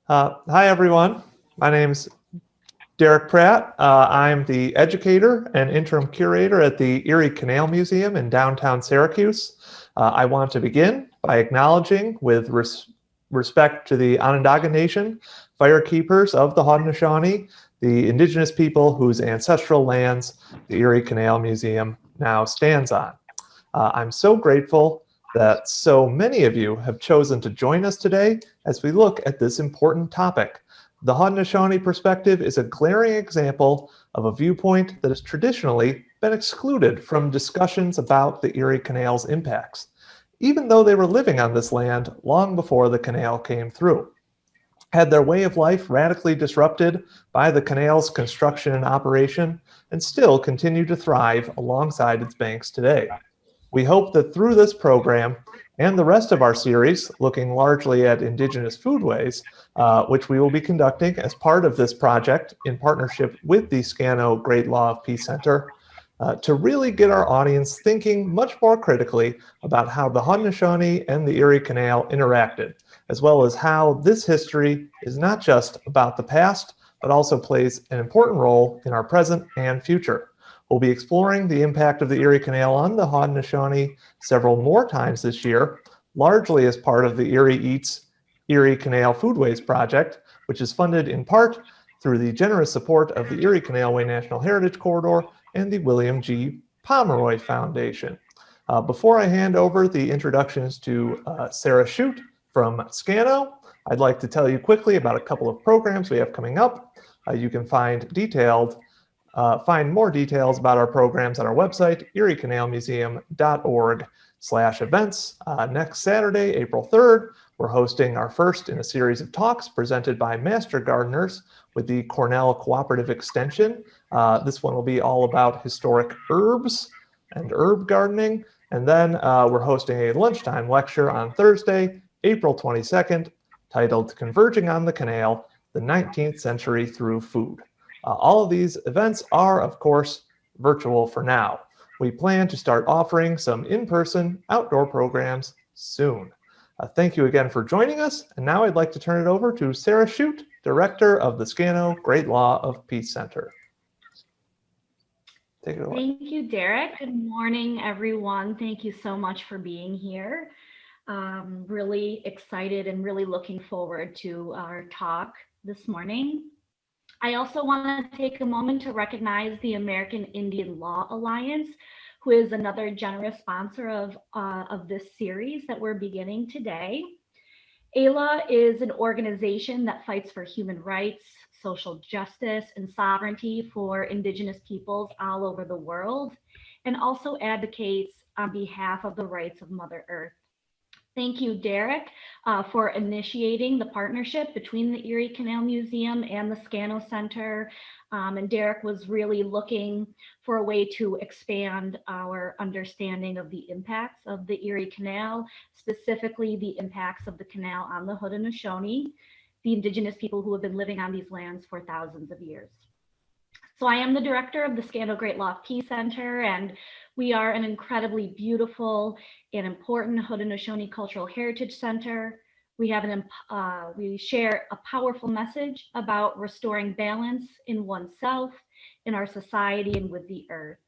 Hi, everyone. My name's Derek Pratt. I'm the educator and interim curator at the Erie Canal Museum in downtown Syracuse. I want to begin by acknowledging, with respect to the Onondaga Nation, firekeepers of the Haudenosaunee, the Indigenous people whose ancestral lands the Erie Canal Museum now stands on. I'm so grateful that so many of you have chosen to join us today as we look at this important topic. The Haudenosaunee perspective is a glaring example of a viewpoint that has traditionally been excluded from discussions about the Erie Canal's impacts, even though they were living on this land long before the canal came through. Had their way of life radically disrupted by the canal's construction and operation, and still continue to thrive alongside its banks today. We hope that through this program and the rest of our series, looking largely at Indigenous foodways, which we will be conducting as part of this project in partnership with the Scano Great Law of Peace Center, to really get our audience thinking much more critically about how the Haudenosaunee and the Erie Canal interacted, as well as how this history is not just about the past, but also plays an important role in our present and future. We'll be exploring the impact of the Erie Canal on the Haudenosaunee several more times this year, largely as part of the Erie Eats Erie Canal Foodways project, which is funded in part through the generous support of the Erie Canalway National Heritage Corridor and the William G. Pomeroy Foundation. Before I hand over the introductions to Sarah Shute from Scano, I'd like to tell you quickly about a couple of programs we have coming up. You can find more details about our programs on our website, eriecanalmuseum.org/events. Next Saturday, April 3rd, we're hosting our first in a series of talks presented by master gardeners with the Cornell Cooperative Extension. This one will be all about historic herbs and herb gardening. And then we're hosting a lunchtime lecture on Thursday, April 22nd, titled Converging on the Canal, the 19th Century Through Food. All of these events are, of course, virtual for now. We plan to start offering some in-person outdoor programs soon. Thank you again for joining us. And now I'd like to turn it over to Sarah Shute, Director of the Scano Great Law of Peace Center. Take it away. Thank you, Derek. Good morning, everyone. Thank you so much for being here. Really excited and really looking forward to our talk this morning. I also want to take a moment to recognize the American Indian Law Alliance, who is another generous sponsor of this series that we're beginning today. ALA is an organization that fights for human rights, social justice, and sovereignty for Indigenous peoples all over the world, and also advocates on behalf of the rights of Mother Earth. Thank you, Derek, for initiating the partnership between the Erie Canal Museum and the Scano Center. And Derek was really looking for a way to expand our understanding of the impacts of the Erie Canal, specifically the impacts of the canal on the Haudenosaunee, the Indigenous people who have been living on these lands for thousands of years. So I am the director of the Scano Great Law of Peace Center, and we are an incredibly beautiful and important Haudenosaunee Cultural Heritage Center. We share a powerful message about restoring balance in oneself, in our society, and with the earth.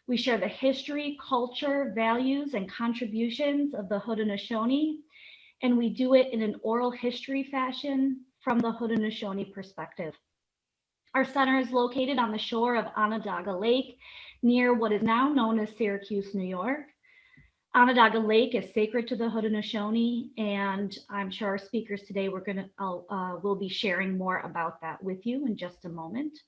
We share the history, culture, values, and contributions of the Haudenosaunee, and we do it in an oral history fashion from the Haudenosaunee perspective. Our center is located on the shore of Onondaga Lake, near what is now known as Syracuse, New York. Onondaga Lake is sacred to the Haudenosaunee, and I'm sure our speakers today will be sharing more about that with you in just a moment.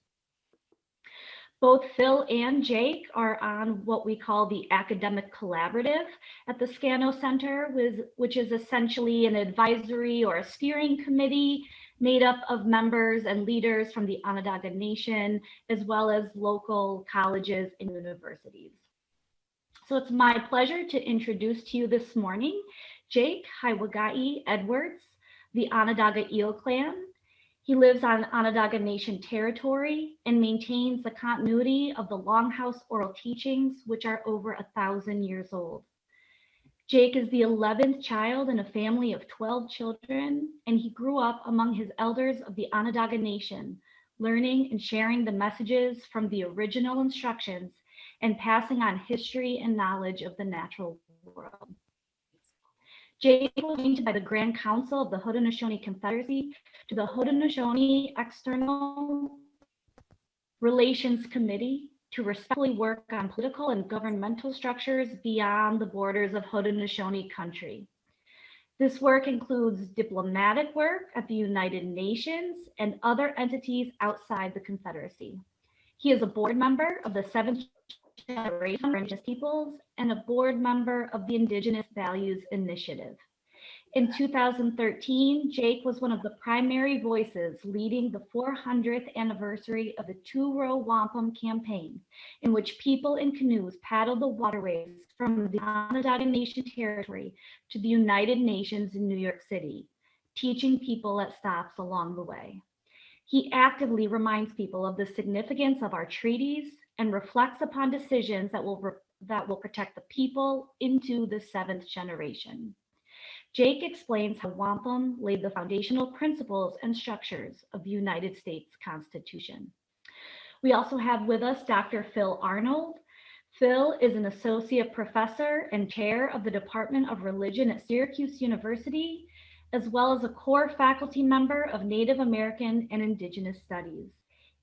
Both Phil and Jake are on what we call the Academic Collaborative at the Scano Center, which is essentially an advisory or a steering committee made up of members and leaders from the Onondaga Nation, as well as local colleges and universities. So it's my pleasure to introduce to you this morning, Jake Haiwhagai'i Edwards, the Onondaga Eel Clan. He lives on Onondaga Nation territory and maintains the continuity of the Longhouse oral teachings, which are over 1,000 years old. Jake is the 11th child in a family of 12 children, and he grew up among his elders of the Onondaga Nation, learning and sharing the messages from the original instructions and passing on history and knowledge of the natural world. Jake was appointed by the Grand Council of the Haudenosaunee Confederacy to the Haudenosaunee External Relations Committee to respectfully work on political and governmental structures beyond the borders of Haudenosaunee country. This work includes diplomatic work at the United Nations and other entities outside the Confederacy. He is a board member of the 7th Generation of Indigenous Peoples and a board member of the Indigenous Values Initiative. In 2013, Jake was one of the primary voices leading the 400th anniversary of the Two-Row Wampum campaign, in which people in canoes paddled the waterways from the Onondaga Nation territory to the United Nations in New York City, teaching people at stops along the way. He actively reminds people of the significance of our treaties and reflects upon decisions that will protect the people into the 7th generation. Jake explains how wampum laid the foundational principles and structures of the United States Constitution. We also have with us Dr. Phil Arnold. Phil is an associate professor and chair of the Department of Religion at Syracuse University, as well as a core faculty member of Native American and Indigenous Studies.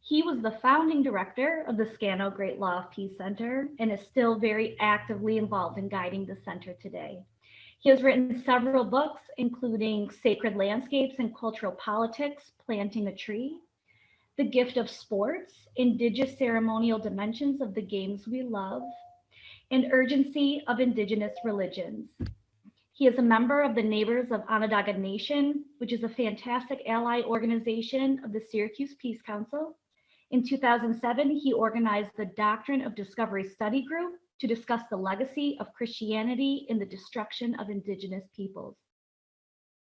He was the founding director of the Scano Great Law of Peace Center and is still very actively involved in guiding the center today. He has written several books, including Sacred Landscapes and Cultural Politics, Planting a Tree, The Gift of Sports, Indigenous Ceremonial Dimensions of the Games We Love, and Urgency of Indigenous Religions. He is a member of the Neighbors of Onondaga Nation, which is a fantastic ally organization of the Syracuse Peace Council. In 2007, he organized the Doctrine of Discovery Study Group to discuss the legacy of Christianity in the destruction of Indigenous peoples.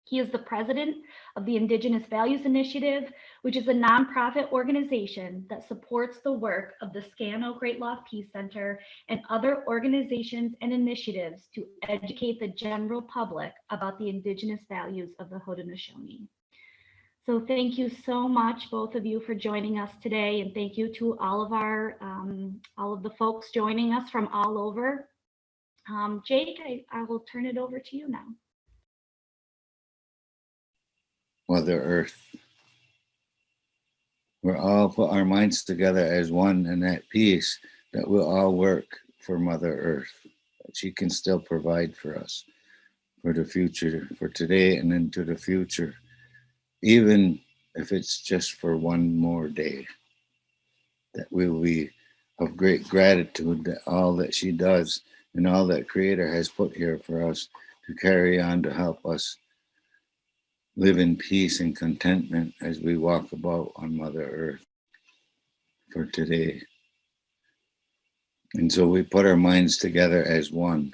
He is the president of the Indigenous Values Initiative, which is a nonprofit organization that supports the work of the Scano Great Law Peace Center and other organizations and initiatives to educate the general public about the Indigenous values of the Haudenosaunee. So thank you so much, both of you, for joining us today, and thank you to all of the folks joining us from all over. Jake, I will turn it over to you now. Mother Earth. We're all put our minds together as one and at peace, that we'll all work for Mother Earth, that she can still provide for us, for the future, for today and into the future, even if it's just for one more day, that we'll be of great gratitude that all that she does and all that Creator has put here for us to carry on to help us live in peace and contentment as we walk about on Mother Earth for today. And so we put our minds together as one,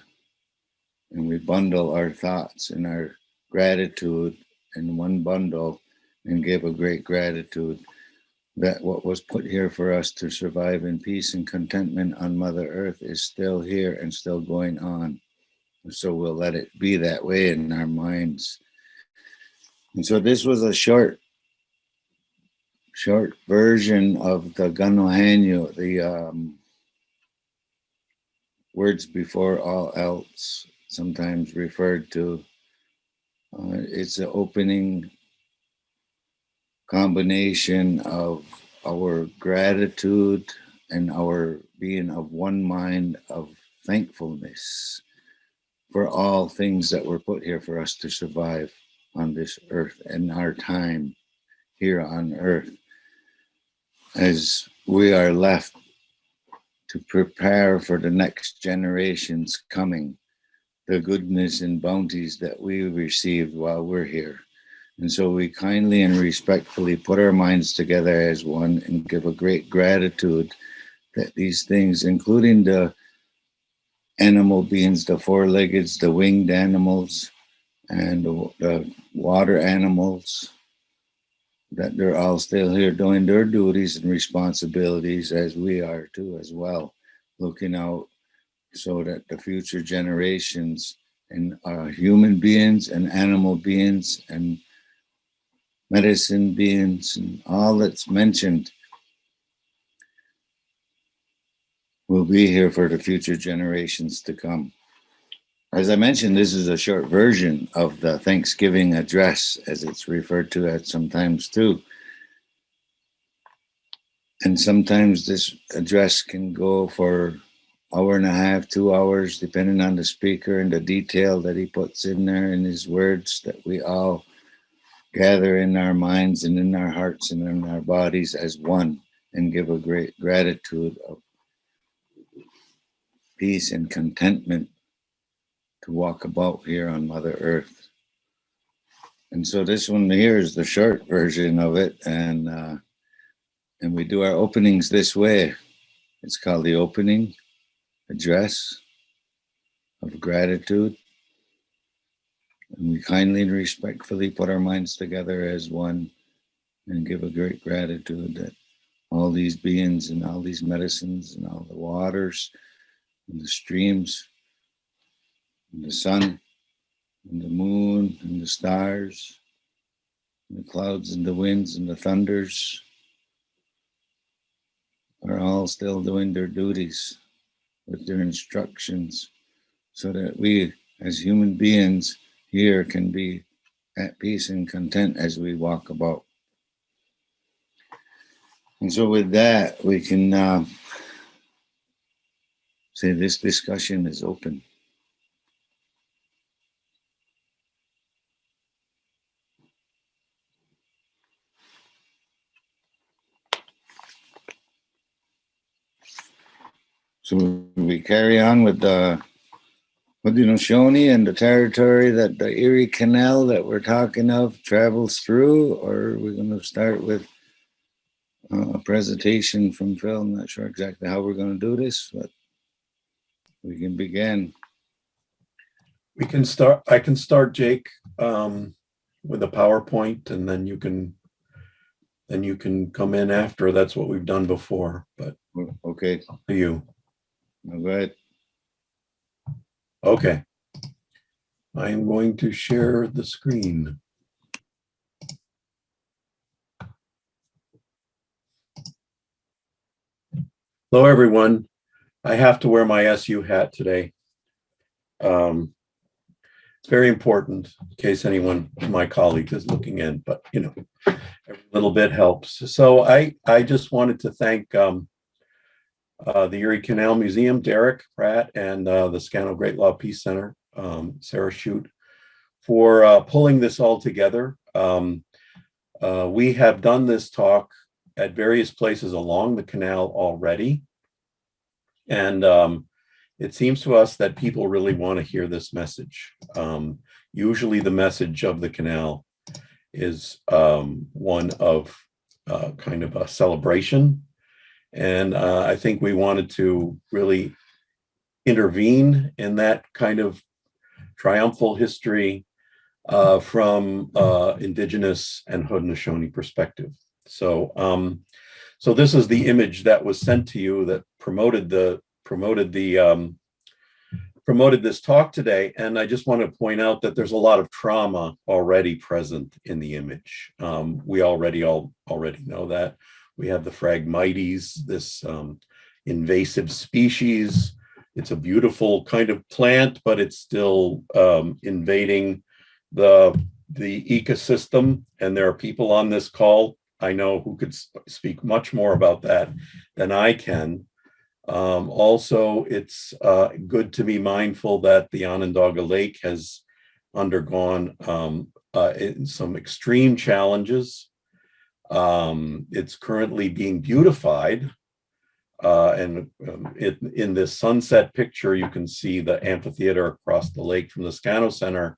and we bundle our thoughts and our gratitude in one bundle and give a great gratitude that what was put here for us to survive in peace and contentment on Mother Earth is still here and still going on. And so we'll let it be that way in our minds. And so this was a short version of the Ganohanyo, the words before all else, sometimes referred to. It's an opening combination of our gratitude and our being of one mind of thankfulness for all things that were put here for us to survive on this earth and our time here on earth, as we are left to prepare for the next generations coming, the goodness and bounties that we received while we're here. And so we kindly and respectfully put our minds together as one and give a great gratitude that these things, including the animal beings, the four-leggeds, the winged animals, and the water animals, that they're all still here doing their duties and responsibilities, as we are too as well, looking out so that the future generations in human beings and animal beings and medicine beings and all that's mentioned will be here for the future generations to come. As I mentioned, this is a short version of the Thanksgiving address, as it's referred to at sometimes too. And sometimes this address can go for hour and a half, 2 hours, depending on the speaker and the detail that he puts in there in his words that we all gather in our minds and in our hearts and in our bodies as one and give a great gratitude of peace and contentment to walk about here on Mother Earth. And so this one here is the short version of it, and we do our openings this way. It's called the opening address of gratitude. And we kindly and respectfully put our minds together as one and give a great gratitude that all these beings and all these medicines and all the waters and the streams and the sun and the moon and the stars and the clouds and the winds and the thunders are all still doing their duties with their instructions so that we as human beings here can be at peace and content as we walk about. And so with that, we can say this discussion is open. So we carry on with the Haudenosaunee and the territory that the Erie Canal that we're talking of travels through, or we're going to start with a presentation from Phil. I'm not sure exactly how we're going to do this, but we can begin. We can start. I can start, Jake, with a PowerPoint, and then you can come in after. That's what we've done before. But okay, up to you. All right. Okay. I am going to share the screen. Hello, everyone. I have to wear my SU hat today. It's very important in case anyone, my colleague, is looking in, but you know, every little bit helps. So I just wanted to thank the Erie Canal Museum, Derek Pratt, and the Scano Great Law Peace Center, Sarah Shute, for pulling this all together. We have done this talk at various places along the canal already. And it seems to us that people really want to hear this message. Usually the message of the canal is one of kind of a celebration. And I think we wanted to really intervene in that kind of triumphal history from Indigenous and Haudenosaunee perspective. So, so this is the image that was sent to you that promoted this talk today. And I just want to point out that there's a lot of trauma already present in the image. We already know that. We have the Phragmites, this invasive species. It's a beautiful kind of plant, but it's still invading the ecosystem. And there are people on this call, I know, who could speak much more about that than I can. Also, it's good to be mindful that the Onondaga Lake has undergone some extreme challenges. It's currently being beautified. And in this sunset picture, you can see the amphitheater across the lake from the Scano Center,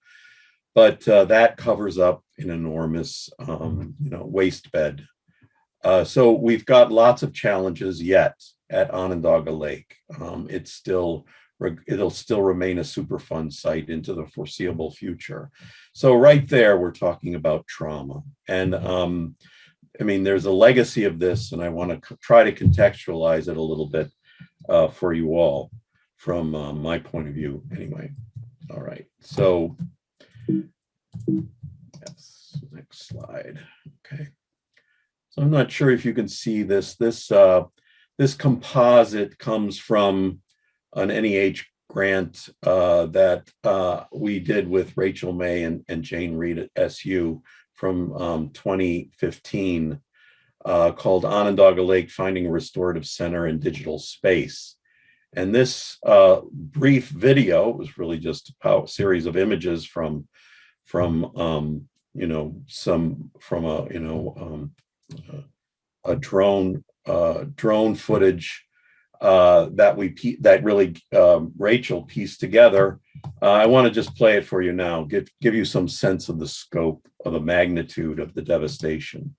but that covers up an enormous, waste bed. So we've got lots of challenges yet at Onondaga Lake. It'll still remain a Superfund site into the foreseeable future. So right there, we're talking about trauma. And I mean, there's a legacy of this, and I want to try to contextualize it a little bit for you all from my point of view, anyway. All right, so yes, next slide. Okay, so I'm not sure if you can see this. This composite comes from an NEH grant that we did with Rachel May and Jane Reed at SU from 2015 called Onondaga Lake, Finding a Restorative Center in Digital Space. And this brief video was really just a series of images from a drone footage that really Rachel pieced together. I want to just play it for you now, give you some sense of the scope of the magnitude of the devastation.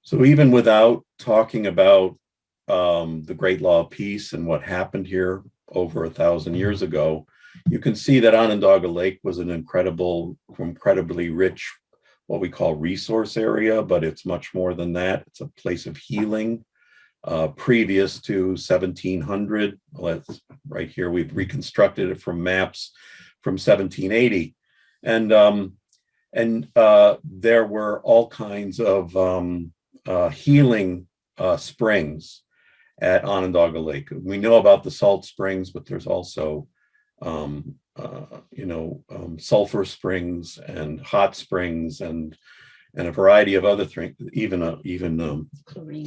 So even without talking about the Great Law of Peace and what happened here over 1,000 years ago, you can see that Onondaga Lake was an incredibly rich, what we call resource area, but it's much more than that. It's a place of healing. Previous to 1700, right here, we've reconstructed it from maps from 1780. And there were all kinds of healing springs at Onondaga Lake. We know about the salt springs, but there's also, sulfur springs and hot springs and a variety of other things, even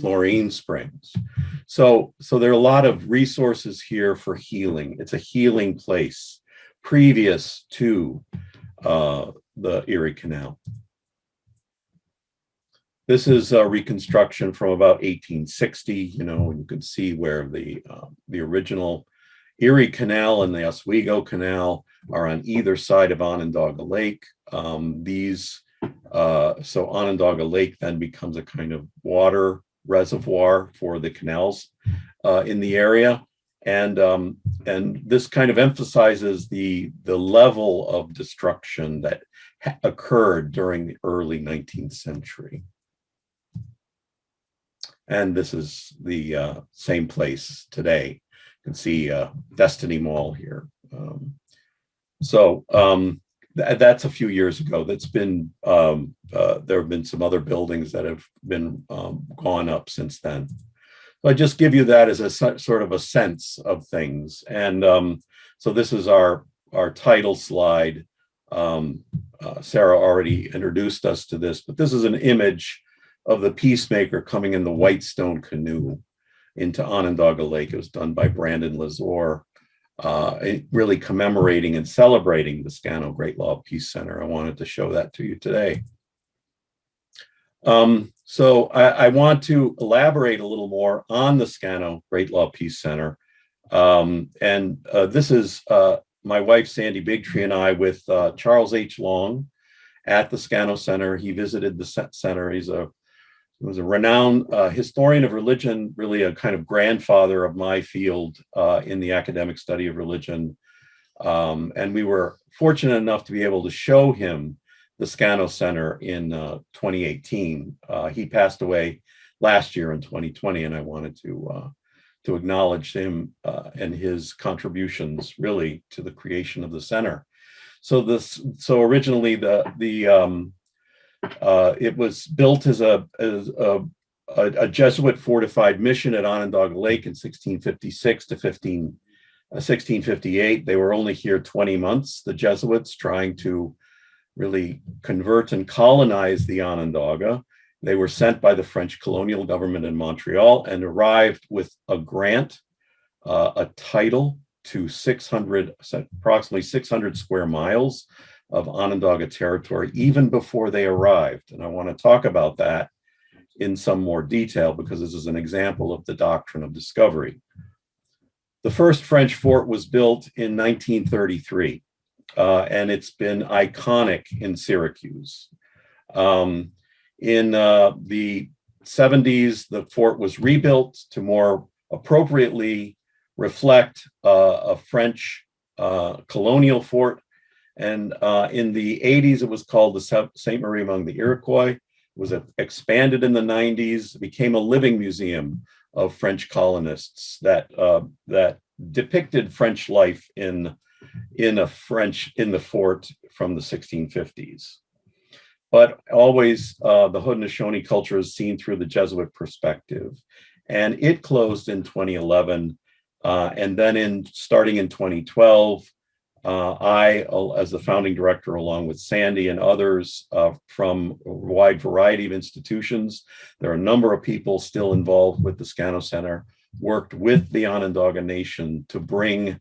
chlorine springs. So there are a lot of resources here for healing. It's a healing place previous to the Erie Canal. This is a reconstruction from about 1860, and you can see where the original Erie Canal and the Oswego Canal are on either side of Onondaga Lake. So Onondaga Lake then becomes a kind of water reservoir for the canals in the area. And this kind of emphasizes the level of destruction that occurred during the early 19th century. And this is the same place today. You can see Destiny Mall here. That's a few years ago. That's been, there have been some other buildings that have been gone up since then. So I just give you that as a sort of a sense of things. And so this is our title slide. Sarah already introduced us to this, but this is an image of the Peacemaker coming in the white stone canoe into Onondaga Lake. It was done by Brandon Lazor, really commemorating and celebrating the Scano Great Law of Peace Center. I wanted to show that to you today. So I want to elaborate a little more on the Scano Great Law of Peace Center. This is my wife, Sandy Bigtree, and I with Charles H. Long at the Scano Center. He visited the center. He was a renowned historian of religion, really a kind of grandfather of my field in the academic study of religion. And we were fortunate enough to be able to show him the Scano Center in 2018. He passed away last year in 2020, and I wanted to acknowledge him and his contributions really to the creation of the center. So originally it was built as a Jesuit fortified mission at Onondaga Lake in 1656 to 1658. They were only here 20 months, the Jesuits, trying to really convert and colonize the Onondaga. They were sent by the French colonial government in Montreal and arrived with a grant, a title to approximately 600 square miles of Onondaga territory even before they arrived. And I want to talk about that in some more detail because this is an example of the Doctrine of Discovery. The first French fort was built in 1933, and it's been iconic in Syracuse. In the 70s, the fort was rebuilt to more appropriately reflect a French colonial fort. And in the 80s, it was called the St. Marie among the Iroquois. It was expanded in the 90s, became a living museum of French colonists that depicted French life in the fort from the 1650s. But always the Haudenosaunee culture is seen through the Jesuit perspective. And it closed in 2011. And then starting in 2012, I, as the founding director, along with Sandy and others from a wide variety of institutions, there are a number of people still involved with the Scano Center, worked with the Onondaga Nation to bring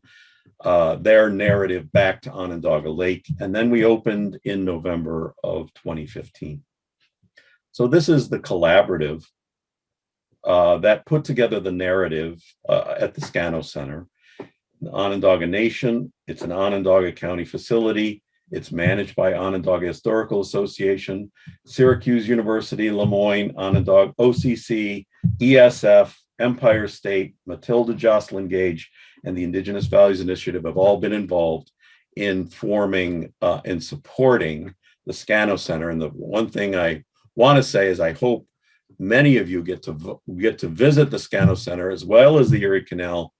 their narrative back to Onondaga Lake. And then we opened in November of 2015. So this is the collaborative that put together the narrative at the Scano Center. The Onondaga Nation, it's an Onondaga County facility. It's managed by Onondaga Historical Association, Syracuse University, Lemoyne, Onondaga, OCC, ESF, Empire State, Matilda Jocelyn Gage, and the Indigenous Values Initiative have all been involved in forming and supporting the Scano Center. And the one thing I want to say is I hope many of you get to visit the Scano Center as well as the Erie Canal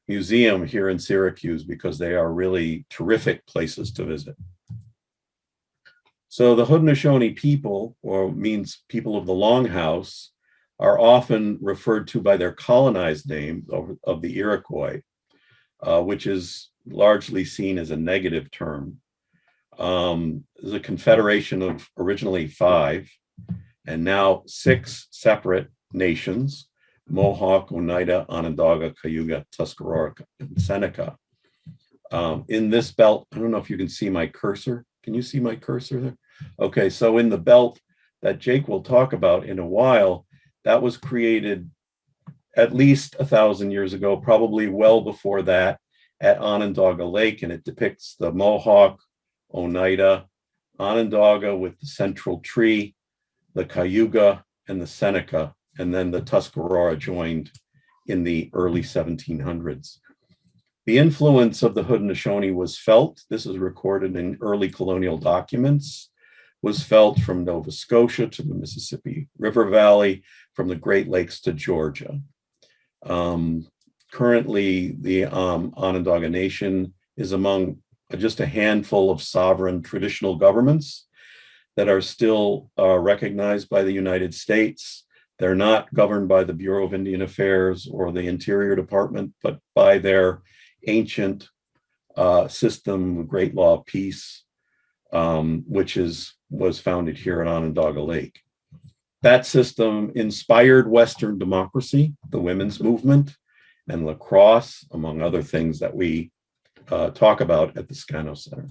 Museum here in Syracuse, because they are really terrific places to visit. So the Haudenosaunee people, or means people of the Longhouse, are often referred to by their colonized name of the Iroquois, which is largely seen as a negative term. There's a confederation of originally 5 and now 6 separate nations: Mohawk, Oneida, Onondaga, Cayuga, Tuscarora, and Seneca. In this belt, I don't know if you can see my cursor. Can you see my cursor there? Okay, so in the belt that Jake will talk about in a while, that was created at least 1,000 years ago, probably well before that, at Onondaga Lake, and it depicts the Mohawk, Oneida, Onondaga with the central tree, the Cayuga, and the Seneca, and then the Tuscarora joined in the early 1700s. The influence of the Haudenosaunee was felt, this is recorded in early colonial documents, was felt from Nova Scotia to the Mississippi River Valley, from the Great Lakes to Georgia. Currently, the Onondaga Nation is among just a handful of sovereign traditional governments that are still recognized by the United States. They're not governed by the Bureau of Indian Affairs or the Interior Department, but by their ancient system, Great Law of Peace, which was founded here at Onondaga Lake. That system inspired Western democracy, the women's movement, and lacrosse, among other things that we talk about at the Scano Center.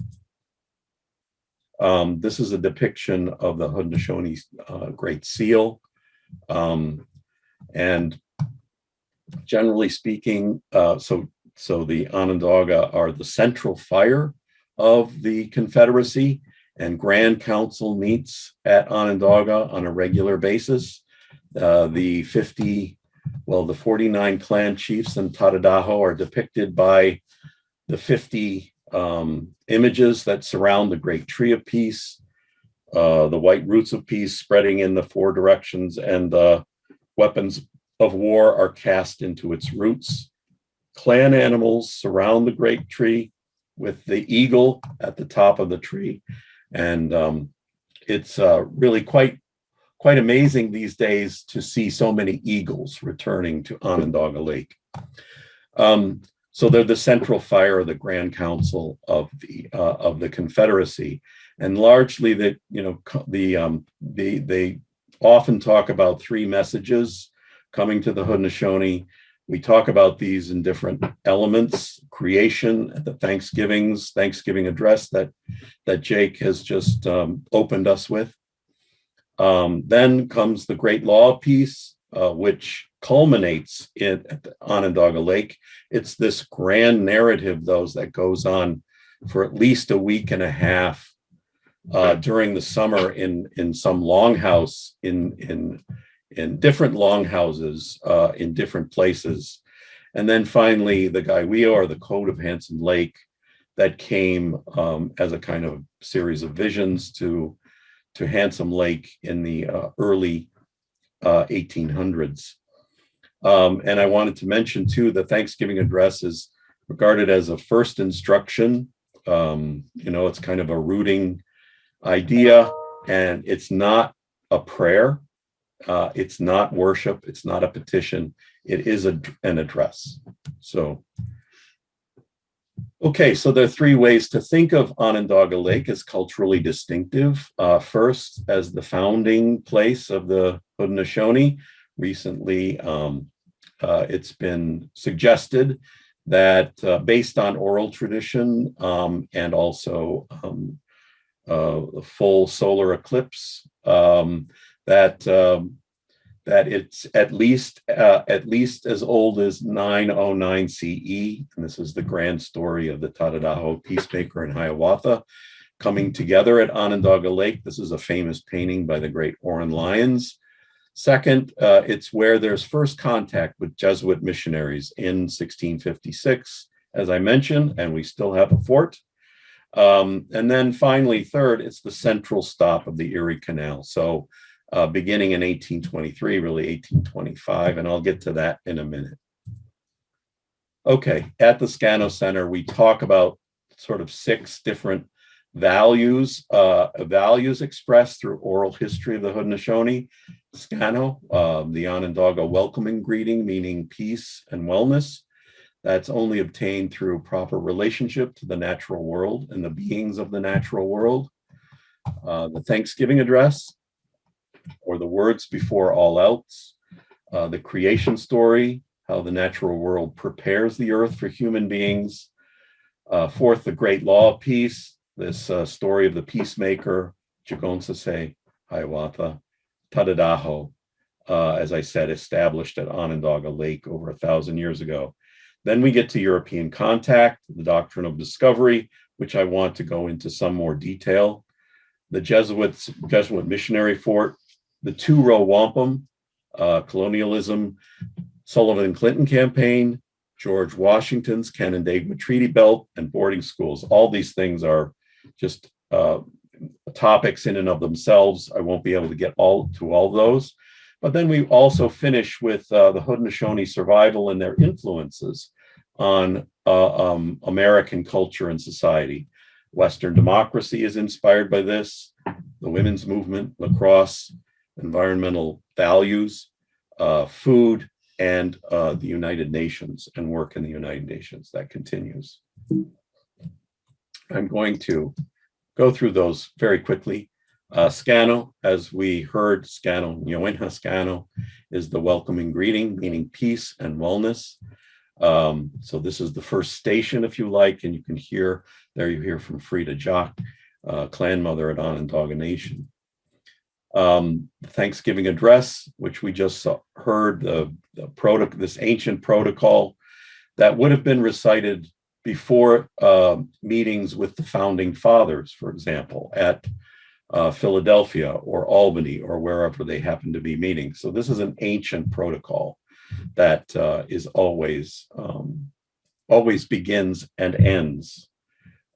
This is a depiction of the Haudenosaunee Great Seal. And generally speaking, so the Onondaga are the central fire of the Confederacy, and Grand Council meets at Onondaga on a regular basis. The 49 clan chiefs in Tadadaho are depicted by the 50 images that surround the Great Tree of Peace, the white roots of peace spreading in the 4 directions, and the weapons of war are cast into its roots. Clan animals surround the great tree with the eagle at the top of the tree. And it's really quite amazing these days to see so many eagles returning to Onondaga Lake. So they're the central fire of the Grand Council of the Confederacy, and largely that they often talk about 3 messages coming to the Haudenosaunee. We talk about these in different elements: creation, the Thanksgiving address that Jake has just opened us with. Then comes the Great Law piece, which culminates at the Onondaga Lake. It's this grand narrative, though, that goes on for at least a week and a half during the summer in some longhouse in different longhouses in different places. And then finally, the Gaiwio, or the Code of Handsome Lake, that came as a kind of series of visions to Handsome Lake in the early 1800s. And I wanted to mention, too, the Thanksgiving address is regarded as a first instruction. It's kind of a rooting idea, and it's not a prayer. It's not worship. It's not a petition. It is an address. So, okay, so there are three ways to think of Onondaga Lake as culturally distinctive. First, as the founding place of the Haudenosaunee. Recently, it's been suggested that based on oral tradition and also the full solar eclipse, that it's at least as old as 909 CE, and this is the grand story of the Tadadaho peacemaker and Hiawatha coming together at Onondaga Lake. This is a famous painting by the great Oren Lyons. Second, it's where there's first contact with Jesuit missionaries in 1656, as I mentioned, and we still have a fort. And then finally, third, it's the central stop of the Erie Canal. So beginning in 1823, really 1825, and I'll get to that in a minute. Okay, at the Scano Center, we talk about sort of 6 different values expressed through oral history of the Haudenosaunee. Scano, the Onondaga welcoming greeting, meaning peace and wellness. That's only obtained through proper relationship to the natural world and the beings of the natural world. The Thanksgiving address, or the words before all else. The creation story, how the natural world prepares the earth for human beings. Fourth, the Great Law of Peace, this story of the peacemaker, Jigonsase, Hiawatha, Tadadaho, as I said, established at Onondaga Lake over 1,000 years ago. Then we get to European contact, the Doctrine of Discovery, which I want to go into some more detail. The Jesuit missionary fort, the 2-row wampum, colonialism, Sullivan and Clinton campaign, George Washington's Canandaigua Treaty Belt, and boarding schools. All these things are just topics in and of themselves. I won't be able to get to all those. But then we also finish with the Haudenosaunee survival and their influences on American culture and society. Western democracy is inspired by this, the women's movement, lacrosse, environmental values, food, and the United Nations and work in the United Nations that continues. I'm going to go through those very quickly. Scano, as we heard, Scano, Nyoenha Scano, is the welcoming greeting, meaning peace and wellness. So this is the first station, if you like, and you can hear, there you hear from Frida Jock, clan mother at Onondaga Nation. Thanksgiving address, which we just heard, this ancient protocol that would have been recited before meetings with the founding fathers, for example, at Philadelphia or Albany or wherever they happen to be meeting. So this is an ancient protocol that is always begins and ends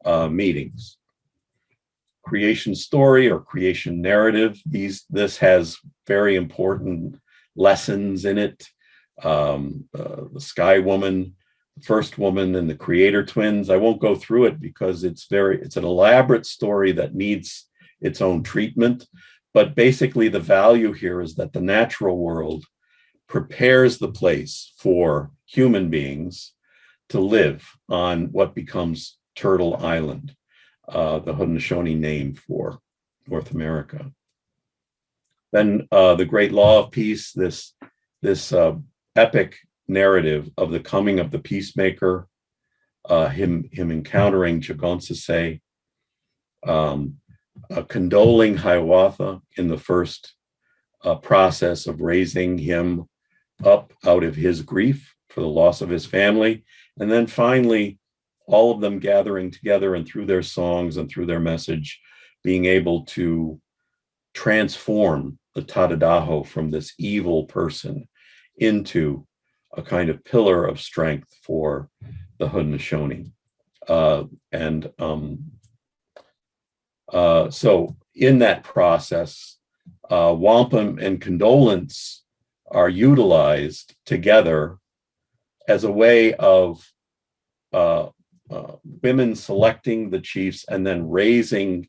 meetings. Creation story or creation narrative. This has very important lessons in it. The Sky Woman, First Woman, and the Creator Twins. I won't go through it because it's an elaborate story that needs its own treatment. But basically the value here is that the natural world prepares the place for human beings to live on what becomes Turtle Island, the Haudenosaunee name for North America. Then the Great Law of Peace, this epic narrative of the coming of the peacemaker, him encountering Jagonsase, condoling Hiawatha in the first process of raising him up out of his grief for the loss of his family. And then finally, all of them gathering together and through their songs and through their message, being able to transform the Tadadaho from this evil person into a kind of pillar of strength for the Haudenosaunee. So in that process, wampum and condolence are utilized together as a way of women selecting the chiefs and then raising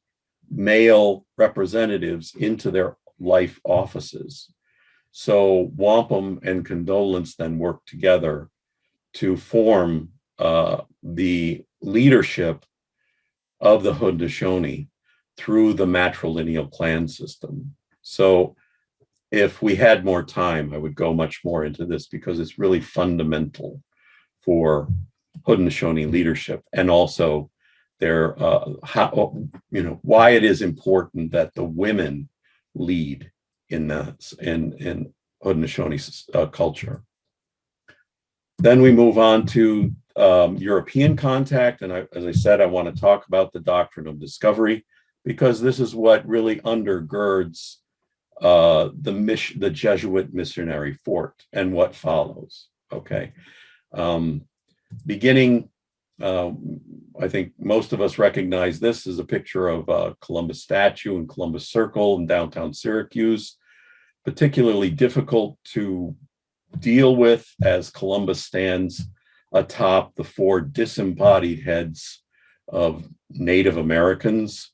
male representatives into their life offices. So wampum and condolence then work together to form the leadership of the Hondashony through the matrilineal clan system. So if we had more time, I would go much more into this because it's really fundamental for Haudenosaunee leadership, and also their why it is important that the women lead in Haudenosaunee culture. Then we move on to European contact, and as I said, I want to talk about the Doctrine of Discovery because this is what really undergirds the Jesuit missionary fort and what follows. Okay. Beginning, I think most of us recognize this as a picture of a Columbus statue in Columbus Circle in downtown Syracuse, particularly difficult to deal with as Columbus stands atop the four disembodied heads of Native Americans.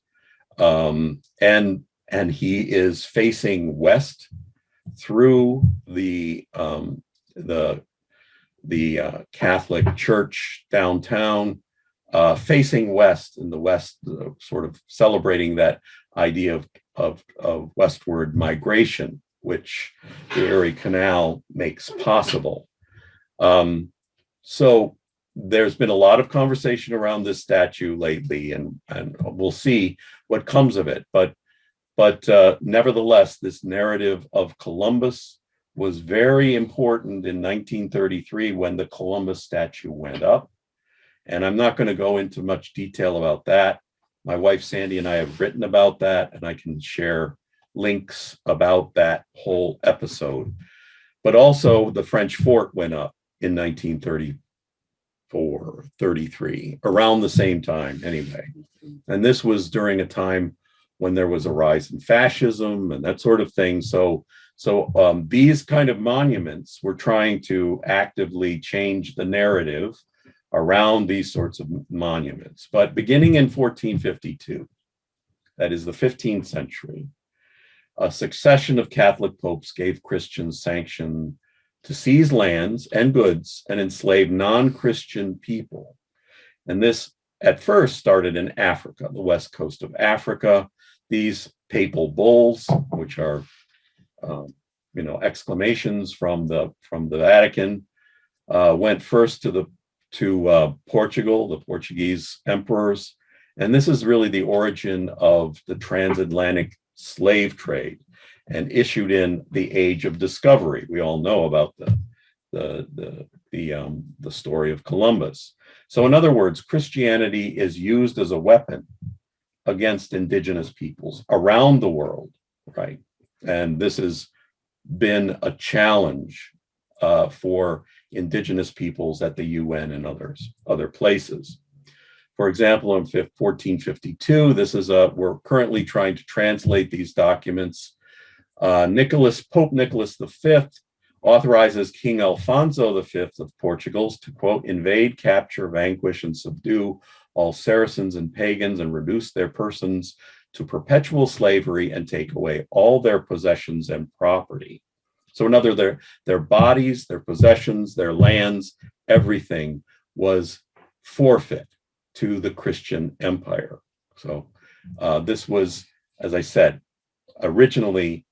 And he is facing west through the Catholic Church downtown, facing west in the west, sort of celebrating that idea of westward migration, which the Erie Canal makes possible. So there's been a lot of conversation around this statue lately, and we'll see what comes of it. But nevertheless, this narrative of Columbus was very important in 1933 when the Columbus statue went up. And I'm not going to go into much detail about that. My wife, Sandy, and I have written about that, and I can share links about that whole episode. But also the French fort went up in 1934, 33, around the same time anyway. And this was during a time when there was a rise in fascism and that sort of thing. So these kind of monuments were trying to actively change the narrative around these sorts of monuments. But beginning in 1452, that is the 15th century, a succession of Catholic popes gave Christians sanction to seize lands and goods and enslave non-Christian people. And this at first started in Africa, the west coast of Africa. These papal bulls, which are exclamations from the Vatican, went first to Portugal, the Portuguese emperors, and this is really the origin of the transatlantic slave trade, and issued in the Age of Discovery. We all know about the story of Columbus. So, in other words, Christianity is used as a weapon against indigenous peoples around the world, right? And this has been a challenge for indigenous peoples at the UN and other places. For example, in 1452, we're currently trying to translate these documents. Pope Nicholas V authorizes King Alfonso V of Portugal to, quote, invade, capture, vanquish, and subdue all Saracens and pagans and reduce their persons to perpetual slavery and take away all their possessions and property. So in other words, their bodies, their possessions, their lands, everything was forfeit to the Christian empire. So this was, as I said, originally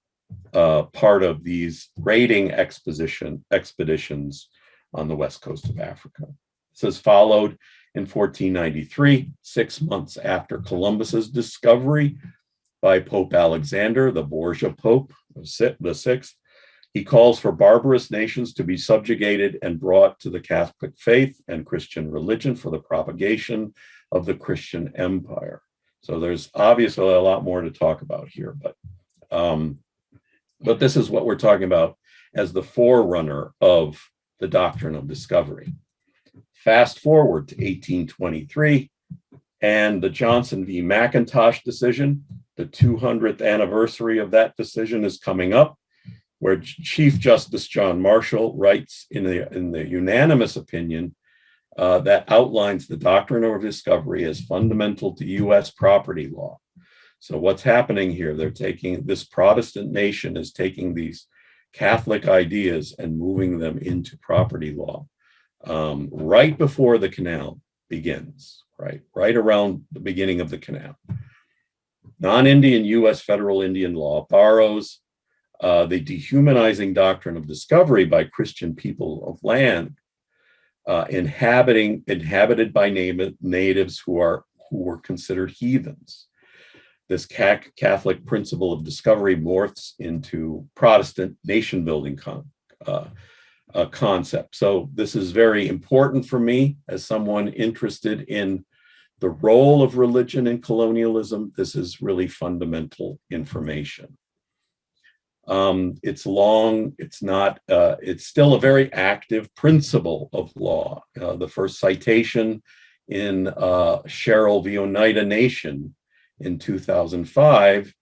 part of these raiding expeditions on the west coast of Africa. This is followed in 1493, 6 months after Columbus's discovery by Pope Alexander, the Borgia Pope, the sixth. He calls for barbarous nations to be subjugated and brought to the Catholic faith and Christian religion for the propagation of the Christian empire. So there's obviously a lot more to talk about here, but this is what we're talking about as the forerunner of the doctrine of discovery. Fast forward to 1823 and the Johnson v. McIntosh decision. The 200th anniversary of that decision is coming up, where Chief Justice John Marshall writes in the unanimous opinion that outlines the doctrine of discovery as fundamental to U.S. property law. So what's happening here? This Protestant nation is taking these Catholic ideas and moving them into property law right before the canal begins, right around the beginning of the canal. Non-Indian U.S. federal Indian law borrows the dehumanizing doctrine of discovery by Christian people of land inhabited by natives who were considered heathens. This Catholic principle of discovery morphs into Protestant nation-building concept. So this is very important for me as someone interested in the role of religion in colonialism. This is really fundamental information. It's long, it's still a very active principle of law. The first citation in Sherrill v. Oneida Nation in 2005,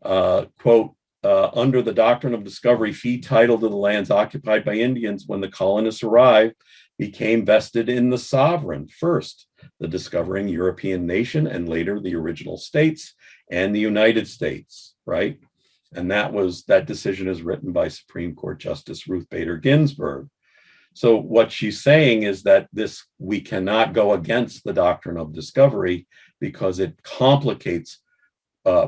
quote, under the doctrine of discovery, fee title to the lands occupied by Indians when the colonists arrived became vested in the sovereign, first the discovering European nation and later the original states and the United States, right? And that decision is written by Supreme Court Justice Ruth Bader Ginsburg. So what she's saying is that we cannot go against the doctrine of discovery because it complicates the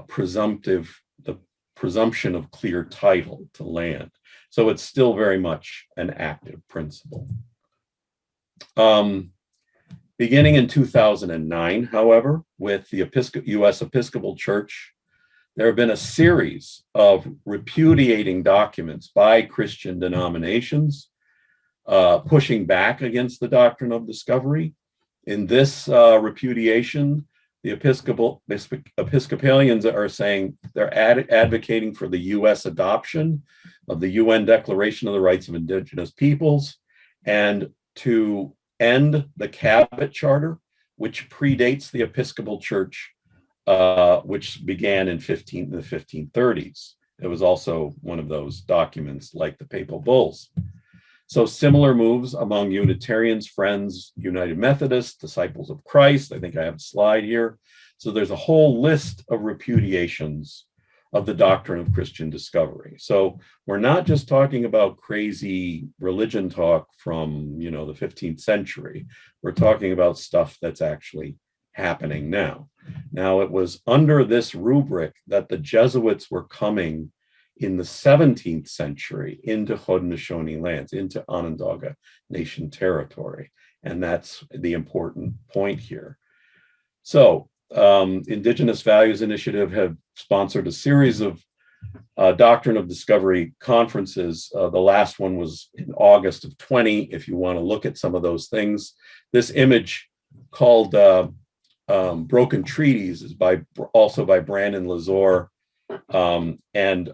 presumption of clear title to land. So it's still very much an active principle. Beginning in 2009, however, with the U.S. Episcopal Church, there have been a series of repudiating documents by Christian denominations pushing back against the doctrine of discovery. In this repudiation, the Episcopalians are saying they're advocating for the U.S. adoption of the UN Declaration of the Rights of Indigenous Peoples and to end the Cabot Charter, which predates the Episcopal Church, which began in the 1530s. It was also one of those documents like the Papal Bulls. So similar moves among Unitarians, Friends, United Methodists, Disciples of Christ. I think I have a slide here. So there's a whole list of repudiations of the doctrine of Christian discovery. So we're not just talking about crazy religion talk from, the 15th century. We're talking about stuff that's actually happening now. Now, it was under this rubric that the Jesuits were coming in the 17th century into Hondashony lands, into Onondaga Nation territory. And that's the important point here. So Indigenous Values Initiative have sponsored a series of Doctrine of Discovery conferences. The last one was in August of 20, if you want to look at some of those things. This image called Broken Treaties is also by Brandon Lazor. And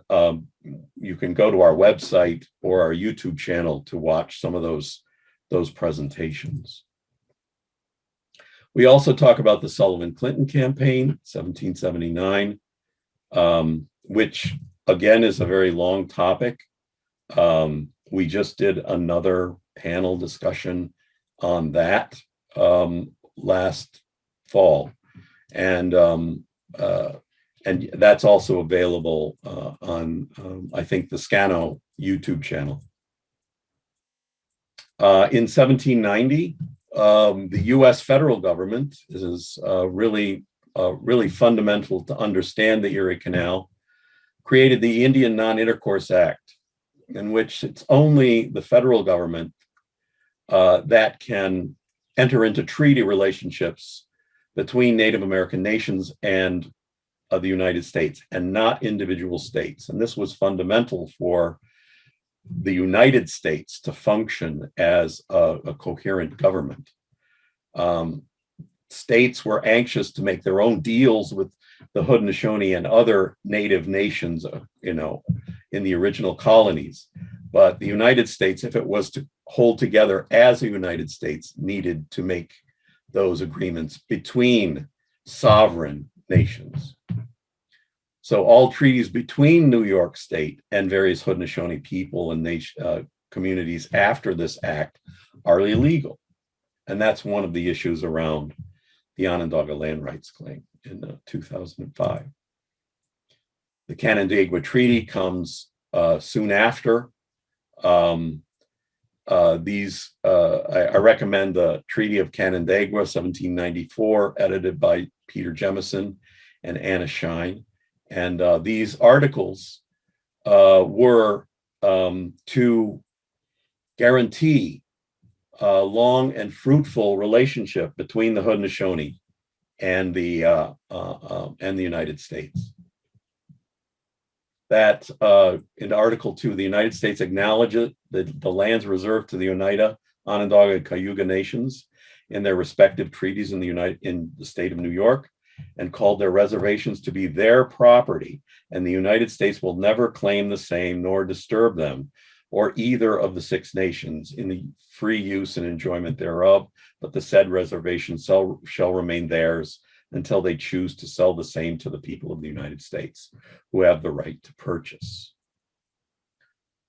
you can go to our website or our YouTube channel to watch some of those presentations. We also talk about the Sullivan-Clinton campaign, 1779, which again is a very long topic. We just did another panel discussion on that last fall, and that's also available on, I think, the Scano YouTube channel. In 1790, the U.S. federal government is really fundamental to understand the Erie Canal, created the Indian Non-Intercourse Act, in which it's only the federal government that can enter into treaty relationships between Native American nations and the United States, and not individual states. And this was fundamental for the United States to function as a coherent government. States were anxious to make their own deals with the Haudenosaunee and other native nations, in the original colonies. But the United States, if it was to hold together as a United States, needed to make those agreements between sovereign nations. So all treaties between New York State and various Haudenosaunee people and communities after this act are illegal. And that's one of the issues around the Onondaga land rights claim in 2005. The Canandaigua Treaty comes soon after. I recommend the Treaty of Canandaigua, 1794, edited by Peter Jemison and Anna Shine. And these articles were to guarantee a long and fruitful relationship between the Haudenosaunee and the United States. That in Article 2, the United States acknowledges the lands reserved to the Oneida, Onondaga, and Cayuga nations in their respective treaties in the state of New York, and called their reservations to be their property, and the United States will never claim the same nor disturb them, or either of the six nations, in the free use and enjoyment thereof, but the said reservation shall remain theirs until they choose to sell the same to the people of the United States, who have the right to purchase.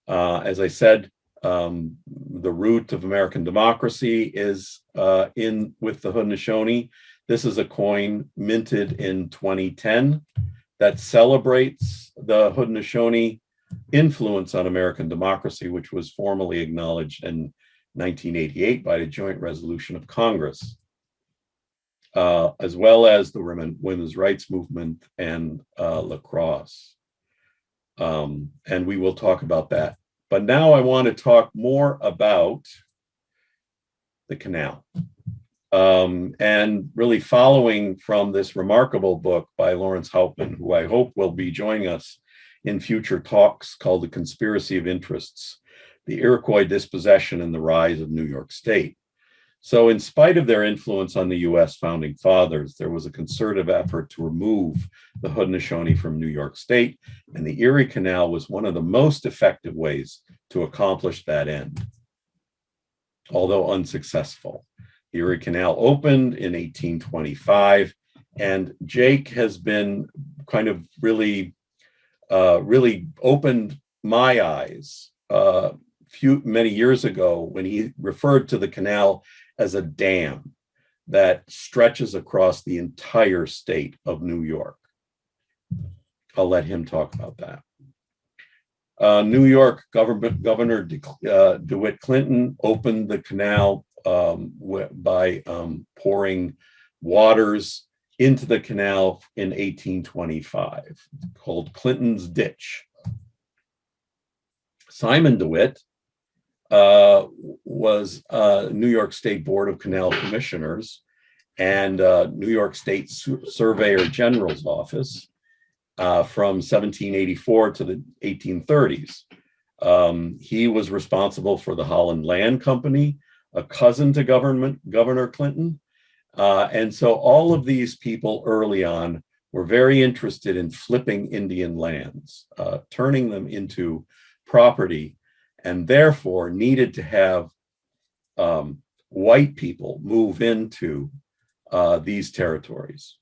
As I said, the root of American democracy is with the Haudenosaunee. This is a coin minted in 2010 that celebrates the Haudenosaunee influence on American democracy, which was formally acknowledged in 1988 by the joint resolution of Congress, as well as the women's rights movement and lacrosse. And we will talk about that. But now I want to talk more about the canal. And really following from this remarkable book by Laurence Hauptman, who I hope will be joining us in future talks, called The Conspiracy of Interests, the Iroquois Dispossession and the Rise of New York State. So in spite of their influence on the US founding fathers, there was a concerted effort to remove the Haudenosaunee from New York State, and the Erie Canal was one of the most effective ways to accomplish that end, although unsuccessful. The Erie Canal opened in 1825, and Jake has been kind of really opened my eyes many years ago when he referred to the canal as a dam that stretches across the entire state of New York. I'll let him talk about that. New York Governor DeWitt Clinton opened the canal by pouring waters into the canal in 1825, called Clinton's Ditch. Simon DeWitt was New York State Board of Canal Commissioners and New York State Surveyor General's Office from 1784 to the 1830s. He was responsible for the Holland Land Company, a cousin to Governor Clinton. And so all of these people early on were very interested in flipping Indian lands, turning them into property, and therefore needed to have white people move into these territories.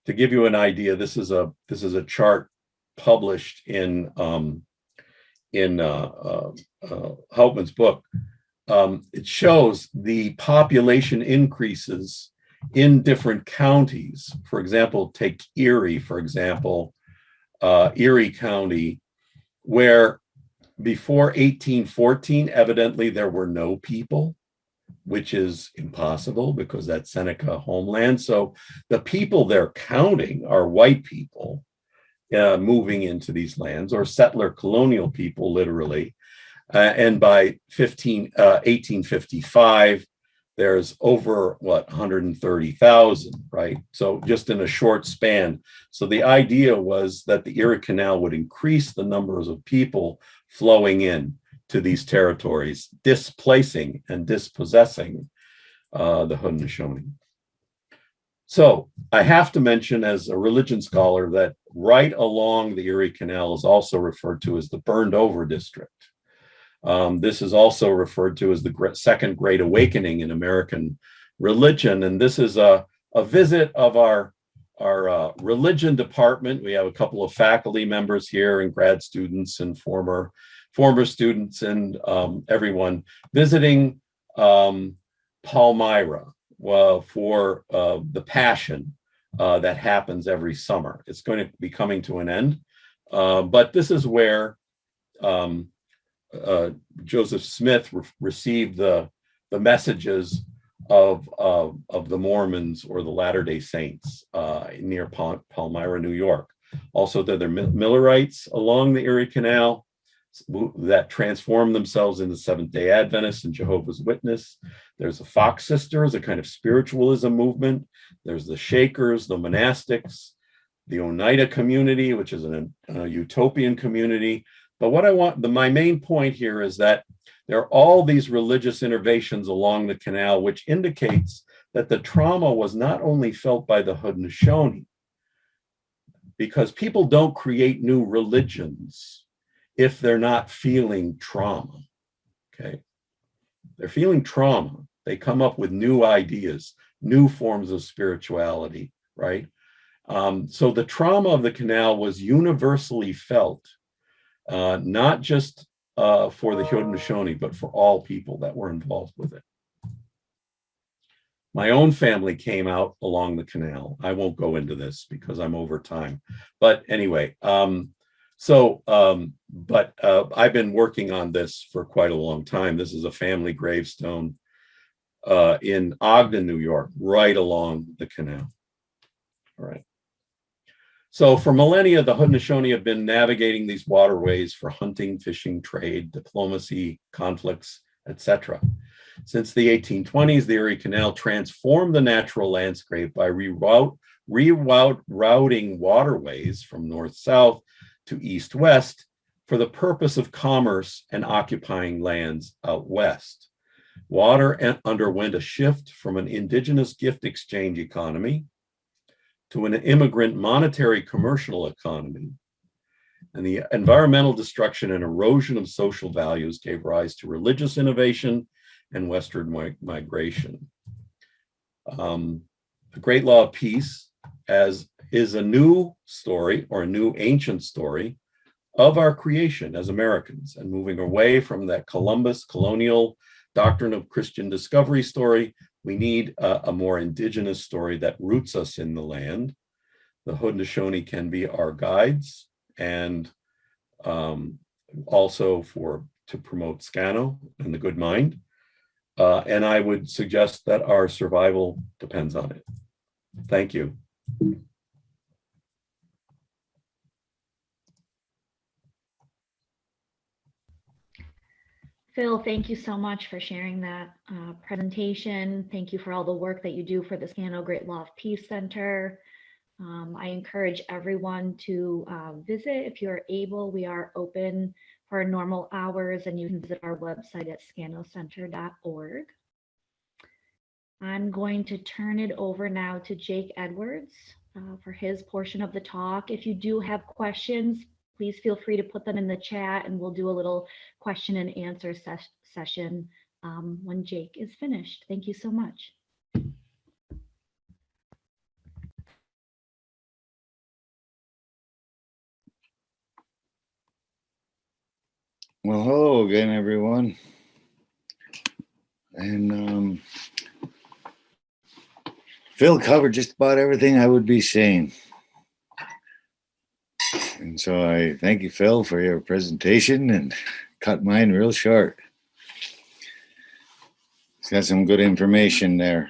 To give you an idea, this is a chart published in Hauptman's book. It shows the population increases in different counties. For example, take Erie, for example, Erie County, where before 1814, evidently there were no people, which is impossible because that's Seneca homeland. So the people they're counting are white people moving into these lands, or settler colonial people, literally. And by 1855, there's over, 130,000, right? So just in a short span. So the idea was that the Erie Canal would increase the numbers of people flowing in to these territories, displacing and dispossessing the Haudenosaunee. So I have to mention, as a religion scholar, that right along the Erie Canal is also referred to as the burned over district. This is also referred to as the Second Great Awakening in American religion. And this is a visit of our religion department. We have a couple of faculty members here and grad students and former students and everyone visiting Palmyra for the Passion that happens every summer. It's going to be coming to an end, but this is where Joseph Smith received the messages of the Mormons or the Latter-day Saints near Palmyra, New York. Also, there are Millerites along the Erie Canal that transform themselves into Seventh-day Adventists and Jehovah's Witness. There's the Fox Sisters, a kind of spiritualism movement. There's the Shakers, the monastics, the Oneida community, which is a utopian community. But what I want, my main point here is that there are all these religious innovations along the canal, which indicates that the trauma was not only felt by the Haudenosaunee, because people don't create new religions if they're not feeling trauma, okay? They're feeling trauma. They come up with new ideas, new forms of spirituality, right? So the trauma of the canal was universally felt, not just for the Haudenosaunee, but for all people that were involved with it. My own family came out along the canal. I won't go into this because I'm over time. But anyway, I've been working on this for quite a long time. This is a family gravestone in Ogden, New York, right along the canal. All right. So for millennia, the Haudenosaunee have been navigating these waterways for hunting, fishing, trade, diplomacy, conflicts, etc. Since the 1820s, the Erie Canal transformed the natural landscape by rerouting waterways from north-south to east-west for the purpose of commerce and occupying lands out west. Water underwent a shift from an indigenous gift exchange economy to an immigrant monetary commercial economy. And the environmental destruction and erosion of social values gave rise to religious innovation and westward migration. The Great Law of Peace is a new story, or a new ancient story, of our creation as Americans, and moving away from that Columbus colonial doctrine of Christian discovery story, we need a more indigenous story that roots us in the land. The Haudenosaunee can be our guides, and also to promote Scano and the good mind. And I would suggest that our survival depends on it. Thank you. Phil, thank you so much for sharing that presentation. Thank you for all the work that you do for the Scano Great Law of Peace Center. I encourage everyone to visit if you're able. We are open for normal hours, and you can visit our website at scanocenter.org. I'm going to turn it over now to Jake Edwards for his portion of the talk. If you do have questions, please feel free to put them in the chat, and we'll do a little question and answer session when Jake is finished. Thank you so much. Well, hello again, everyone. And Phil covered just about everything I would be saying. And so I thank you, Phil, for your presentation, and cut mine real short. It's got some good information there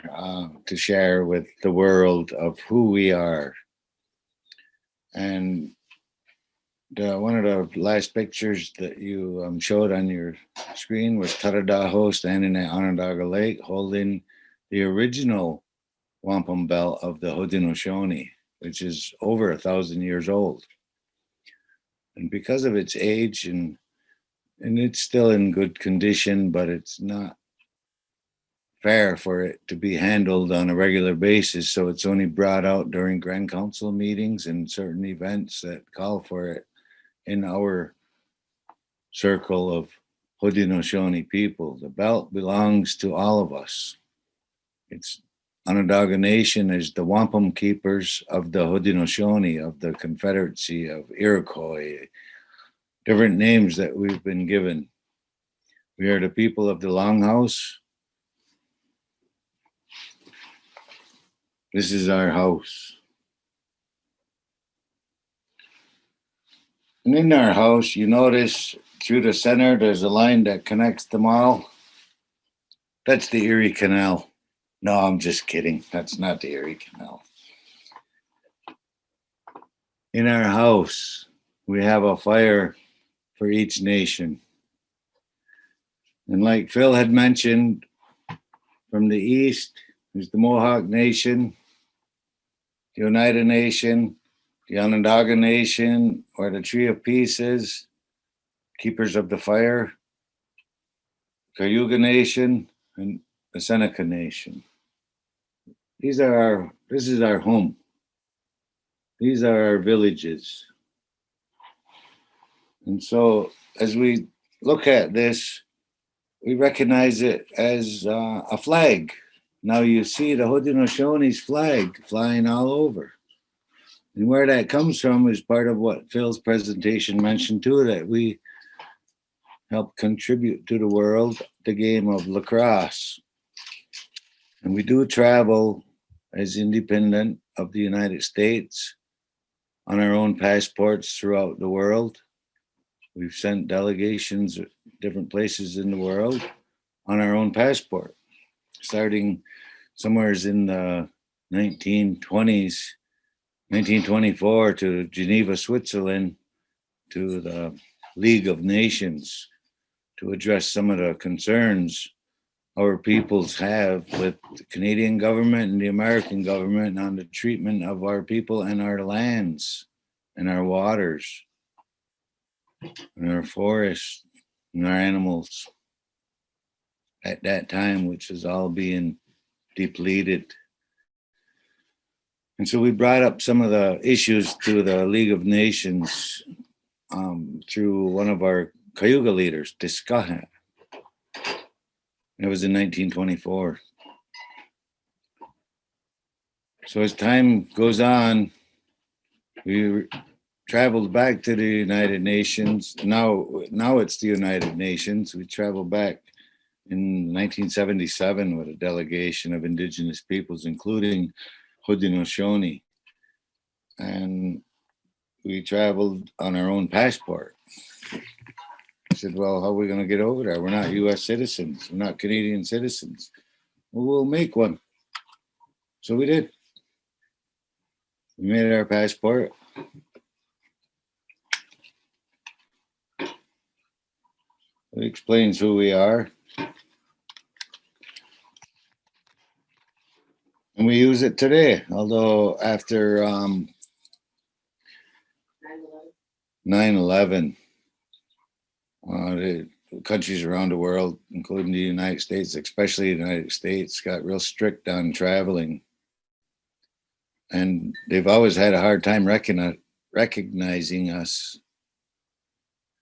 to share with the world of who we are. And one of the last pictures that you showed on your screen was Taradaho standing at Onondaga Lake holding the original wampum belt of the Haudenosaunee, which is over 1,000 years old. And because of its age, and it's still in good condition, but it's not fair for it to be handled on a regular basis. So it's only brought out during Grand Council meetings and certain events that call for it in our circle of Haudenosaunee people. The belt belongs to all of us. It's Onondaga Nation is the wampum keepers of the Haudenosaunee, of the Confederacy of Iroquois, different names that we've been given. We are the people of the Longhouse. This is our house. And in our house, you notice through the center, there's a line that connects them all. That's the Erie Canal. No, I'm just kidding. That's not the Erie Canal. In our house, we have a fire for each nation. And like Phil had mentioned, from the east is the Mohawk Nation, the Oneida Nation, the Onondaga Nation, where the Tree of Peace is, Keepers of the Fire, Cayuga Nation, and the Seneca Nation. This is our home. These are our villages. And so as we look at this, we recognize it as a flag. Now you see the Haudenosaunee's flag flying all over. And where that comes from is part of what Phil's presentation mentioned too, that we help contribute to the world the game of lacrosse. And we do travel as independent of the United States on our own passports throughout the world. We've sent delegations to different places in the world on our own passport, starting somewhere in the 1920s, 1924 to Geneva, Switzerland, to the League of Nations to address some of the concerns our peoples have with the Canadian government and the American government on the treatment of our people and our lands and our waters and our forests and our animals at that time, which is all being depleted. And so we brought up some of the issues to the League of Nations through one of our Cayuga leaders, Discovery. It was in 1924. So as time goes on, we traveled back to the United Nations. Now it's the United Nations. We traveled back in 1977 with a delegation of Indigenous peoples, including Haudenosaunee. And we traveled on our own passport. I said, well, how are we going to get over there? We're not US citizens. We're not Canadian citizens. Well, we'll make one. So we did. We made our passport. It explains who we are. And we use it today, although after 9/11, the countries around the world, including the United States, especially the United States, got real strict on traveling. And they've always had a hard time recognizing us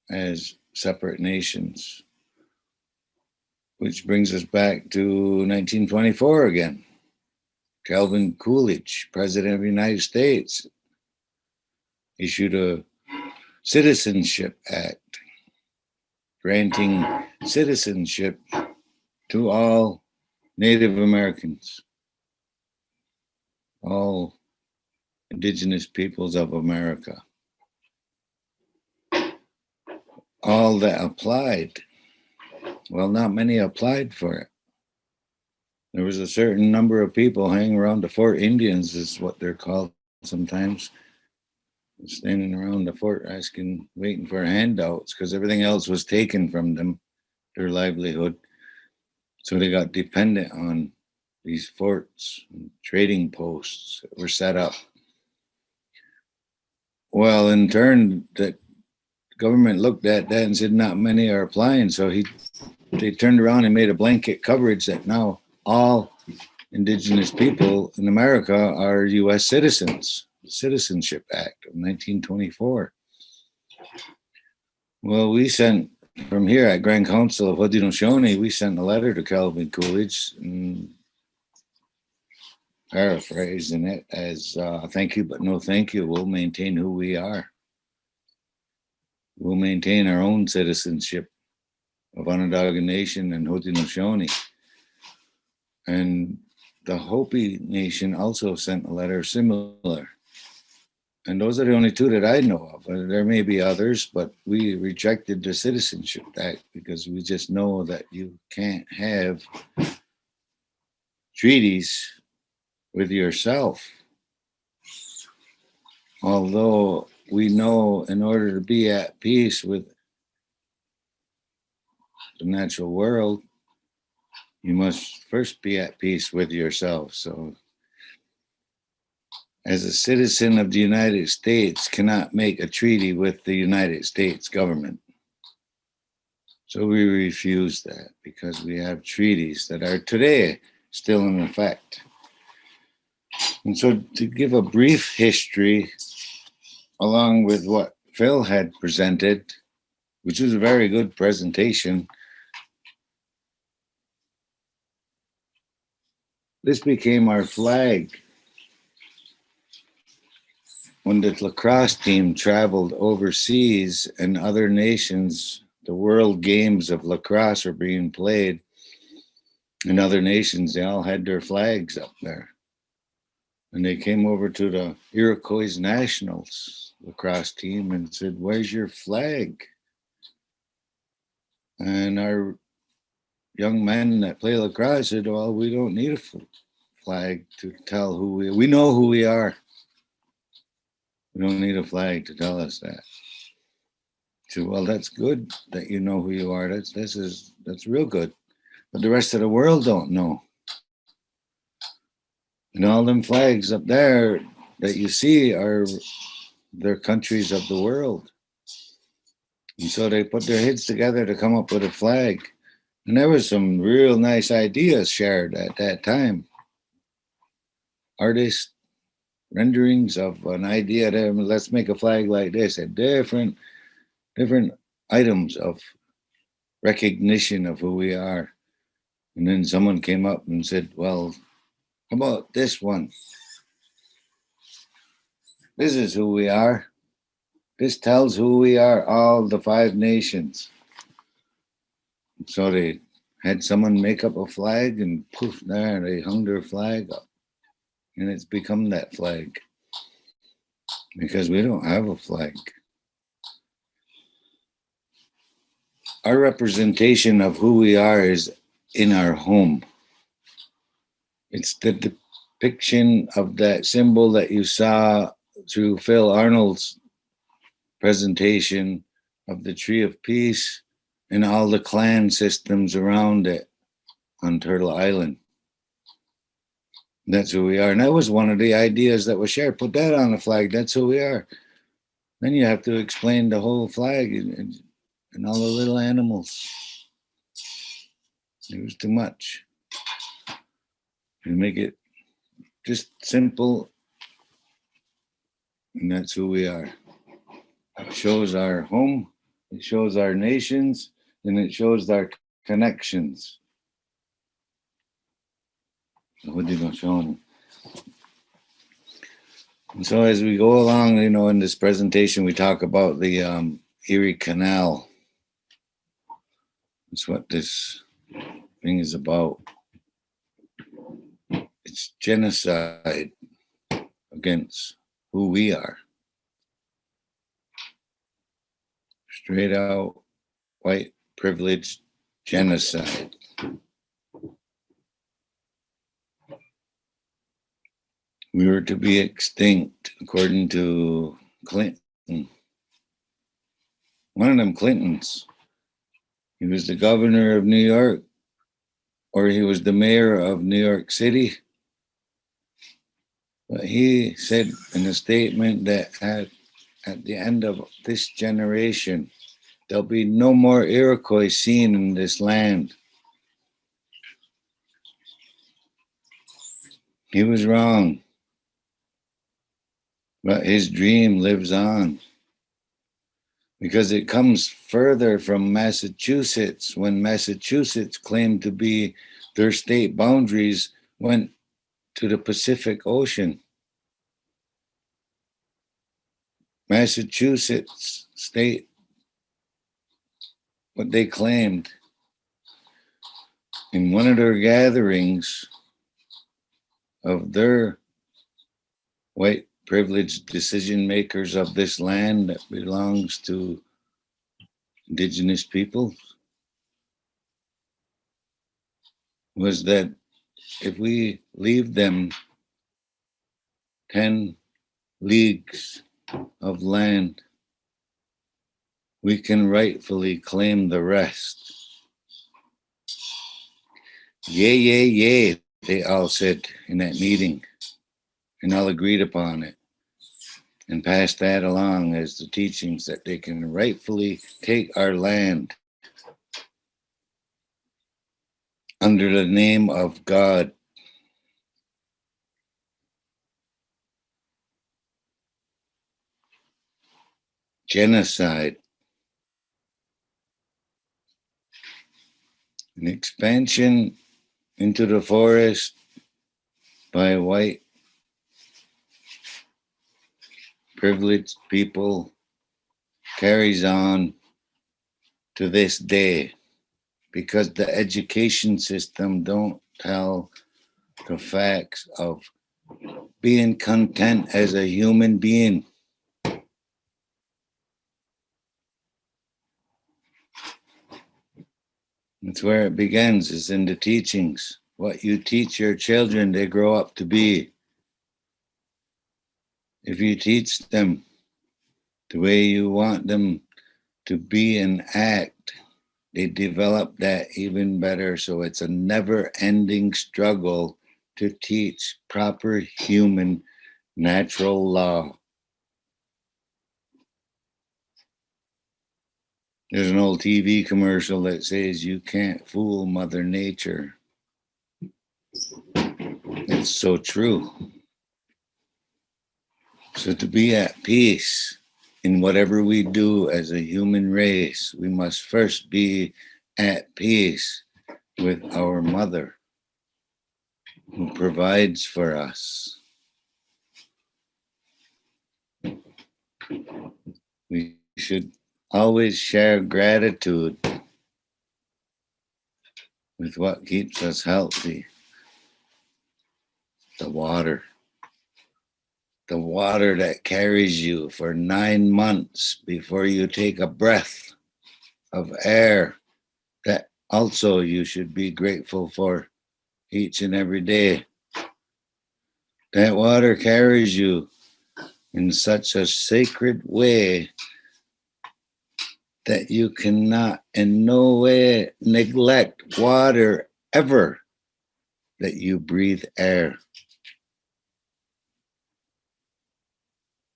as separate nations, which brings us back to 1924 again. Calvin Coolidge, President of the United States, issued a Citizenship Act, granting citizenship to all Native Americans, all Indigenous peoples of America. All that applied, well, not many applied for it. There was a certain number of people hanging around the Fort Indians, is what they're called sometimes, standing around the fort waiting for handouts because everything else was taken from them, their livelihood. So they got dependent on these forts and trading posts that were set up. Well, in turn, the government looked at that and said not many are applying. So they turned around and made a blanket coverage that now all Indigenous people in America are U.S. citizens. The Citizenship Act of 1924. Well, we sent from here at Grand Council of Hondashony, we sent a letter to Calvin Coolidge, and paraphrasing it as thank you, but no thank you. We'll maintain who we are. We'll maintain our own citizenship of Onondaga Nation and Haudenosaunee. And the Hopi Nation also sent a letter similar. And those are the only two that I know of. There may be others, but we rejected the Citizenship Act because we just know that you can't have treaties with yourself. Although we know in order to be at peace with the natural world, you must first be at peace with yourself. So as a citizen of the United States cannot make a treaty with the United States government. So we refuse that because we have treaties that are today still in effect. And so to give a brief history along with what Phil had presented, which was a very good presentation, this became our flag. When the lacrosse team traveled overseas and other nations, the world games of lacrosse were being played in other nations, they all had their flags up there. And they came over to the Iroquois Nationals lacrosse team and said, "Where's your flag?" And our young men that play lacrosse said, "Well, we don't need a flag to tell who we know who we are. We don't need a flag to tell us that." So, well, that's good that you know who you are. That's real good. But the rest of the world don't know. And all them flags up there that you see are their countries of the world. And so they put their heads together to come up with a flag. And there was some real nice ideas shared at that time. Artists renderings of an idea that let's make a flag like this, and different items of recognition of who we are. And then someone came up and said, "Well, how about this one? This is who we are. This tells who we are, all the 5 nations." So they had someone make up a flag, and poof, there they hung their flag up. And it's become that flag because we don't have a flag. Our representation of who we are is in our home. It's the depiction of that symbol that you saw through Phil Arnold's presentation of the Tree of Peace and all the clan systems around it on Turtle Island. That's who we are. And that was one of the ideas that was shared. Put that on the flag. That's who we are. Then you have to explain the whole flag and all the little animals. It was too much. You make it just simple, and that's who we are. It shows our home, it shows our nations, and it shows our connections. And so as we go along, in this presentation, we talk about the Erie Canal. That's what this thing is about. It's genocide against who we are. Straight out white privileged genocide. We were to be extinct according to Clinton. One of them Clintons. He was the governor of New York, or he was the mayor of New York City. But he said in a statement that at the end of this generation, there'll be no more Iroquois seen in this land. He was wrong, but his dream lives on because it comes further from Massachusetts. When Massachusetts claimed to be their state boundaries, went to the Pacific Ocean. Massachusetts state what they claimed in one of their gatherings of their white privileged decision makers of this land that belongs to Indigenous people, was that if we leave them 10 leagues of land, we can rightfully claim the rest. Yay, yay, yay, they all said in that meeting, and all agreed upon it and passed that along as the teachings that they can rightfully take our land under the name of God. Genocide. An expansion into the forest by white privileged people carries on to this day because the education system don't tell the facts of being content as a human being. That's where it begins, is in the teachings. What you teach your children, they grow up to be. If you teach them the way you want them to be and act, they develop that even better. So it's a never-ending struggle to teach proper human natural law. There's an old TV commercial that says you can't fool Mother Nature. It's so true. So to be at peace in whatever we do as a human race, we must first be at peace with our mother who provides for us. We should always share gratitude with what keeps us healthy. The water. The water that carries you for 9 months before you take a breath of air, that also you should be grateful for each and every day. That water carries you in such a sacred way that you cannot in no way neglect water ever, that you breathe air.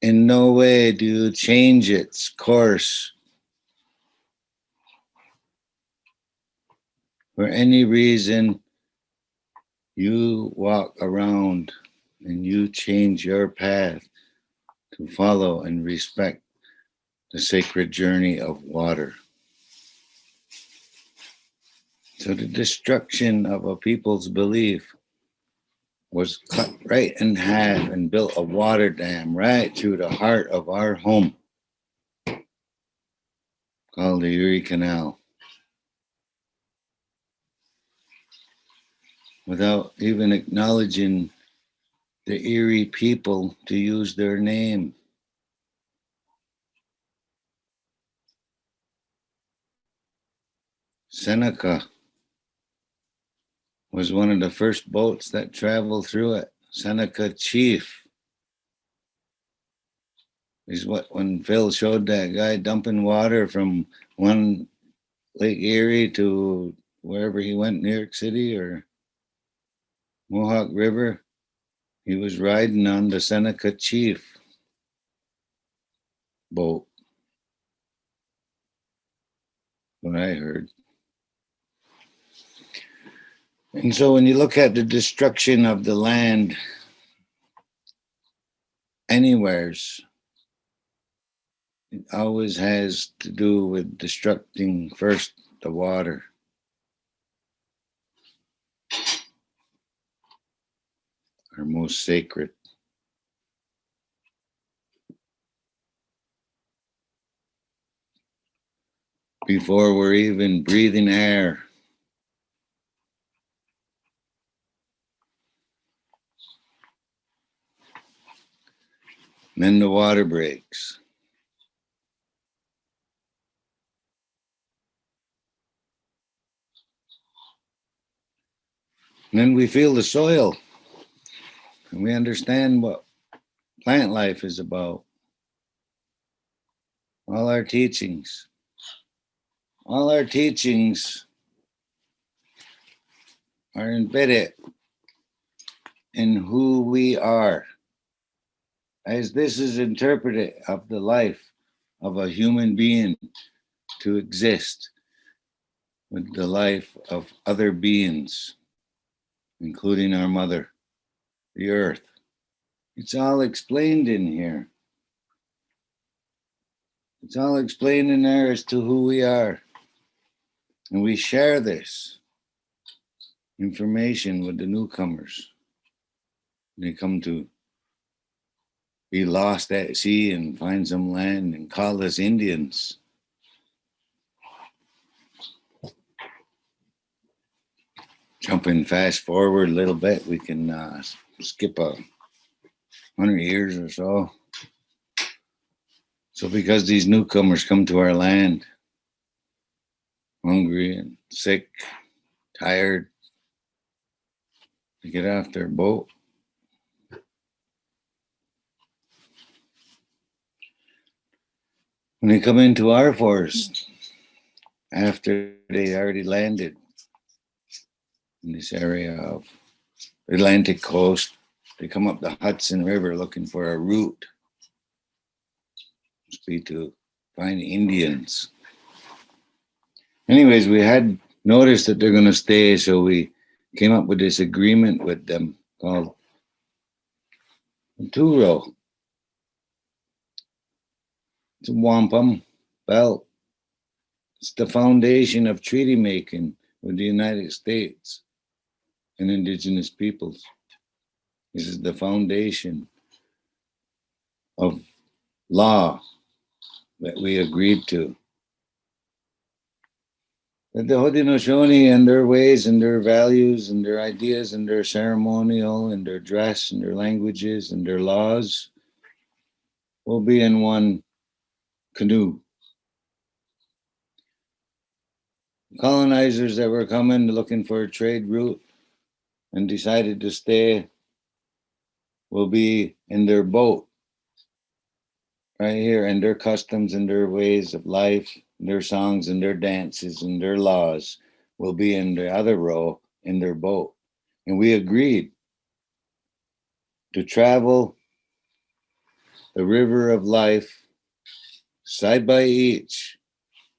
In no way do you change its course for any reason. You walk around and you change your path to follow and respect the sacred journey of water. So the destruction of a people's belief was cut right in half and built a water dam right through the heart of our home called the Erie Canal, without even acknowledging the Erie people to use their name. Seneca was one of the first boats that traveled through it. Seneca Chief is what when Phil showed that guy dumping water from one Lake Erie to wherever he went, New York City or Mohawk River, he was riding on the Seneca Chief boat. What I heard. And so when you look at the destruction of the land anywheres, it always has to do with destructing first the water. Our most sacred. Before we're even breathing air. And then the water breaks. And then we feel the soil. And we understand what plant life is about. All our teachings. All our teachings are embedded in who we are. As this is interpreted of the life of a human being to exist with the life of other beings, including our mother, the earth. It's all explained in here. It's all explained in there as to who we are. And we share this information with the newcomers. They come to be lost at sea and find some land and call us Indians. Jumping fast forward a little bit, we can skip 100 years or so. So because these newcomers come to our land, hungry and sick, tired, they get off their boat. When they come into our forest, after they already landed in this area of the Atlantic coast, they come up the Hudson River looking for a route. Must be to find Indians. Anyways, we had noticed that they're going to stay, so we came up with this agreement with them called Turo. It's a wampum belt. It's the foundation of treaty making with the United States and Indigenous peoples. This is the foundation of law that we agreed to. That the Hondashony and their ways and their values and their ideas and their ceremonial and their dress and their languages and their laws will be in one canoe. Colonizers that were coming looking for a trade route and decided to stay will be in their boat right here, and their customs and their ways of life, their songs and their dances and their laws will be in the other row in their boat. And we agreed to travel the river of life side by each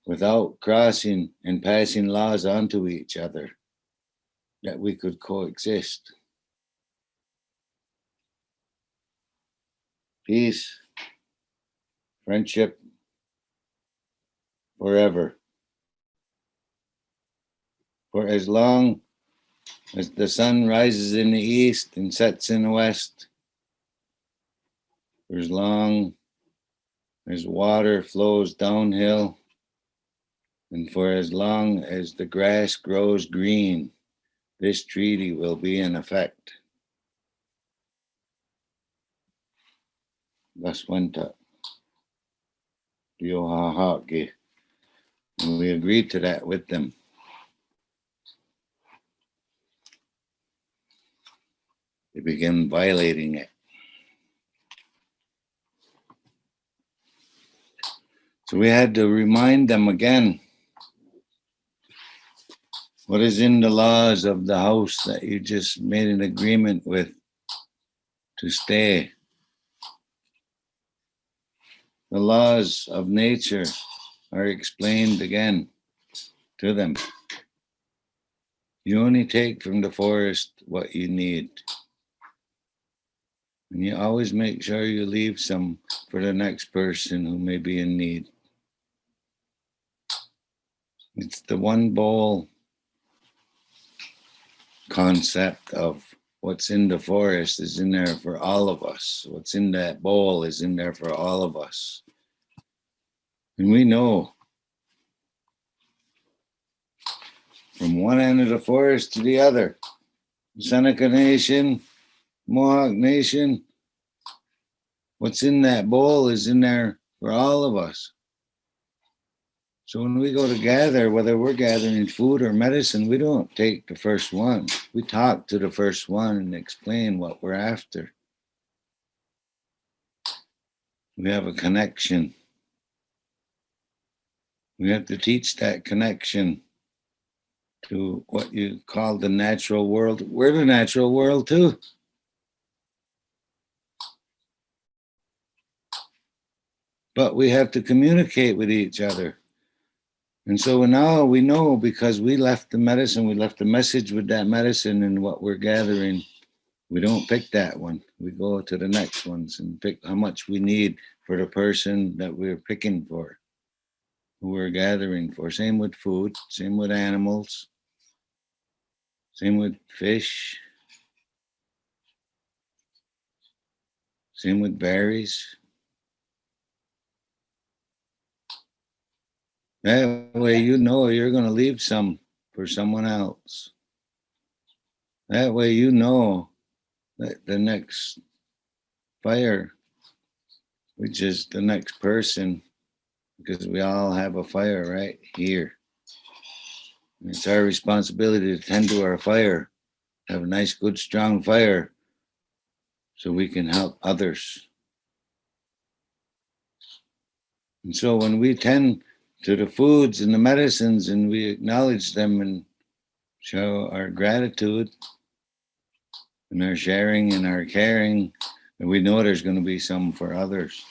without crossing and passing laws onto each other, that we could coexist. Peace, friendship, forever. For as long as the sun rises in the east and sets in the west, for as long as water flows downhill, and for as long as the grass grows green, this treaty will be in effect. Thus went up the Haiwhagai'i, and we agreed to that with them. They began violating it. So we had to remind them again what is in the laws of the house that you just made an agreement with to stay. The laws of nature are explained again to them. You only take from the forest what you need. And you always make sure you leave some for the next person who may be in need. It's the one bowl concept of what's in the forest is in there for all of us. What's in that bowl is in there for all of us. And we know from one end of the forest to the other, Seneca Nation, Mohawk Nation, what's in that bowl is in there for all of us. So when we go to gather, whether we're gathering food or medicine, we don't take the first one. We talk to the first one and explain what we're after. We have a connection. We have to teach that connection to what you call the natural world. We're the natural world too. But we have to communicate with each other. And so now we know, because we left the medicine, we left the message with that medicine and what we're gathering. We don't pick that one. We go to the next ones and pick how much we need for the person that we're picking for, who we're gathering for. Same with food, same with animals, same with fish, same with berries. That way you know you're going to leave some for someone else. That way you know that the next fire, which is the next person, because we all have a fire right here. And it's our responsibility to tend to our fire, have a nice, good, strong fire, so we can help others. And so when we tend to the foods and the medicines and we acknowledge them and show our gratitude and our sharing and our caring, and we know there's going to be some for others.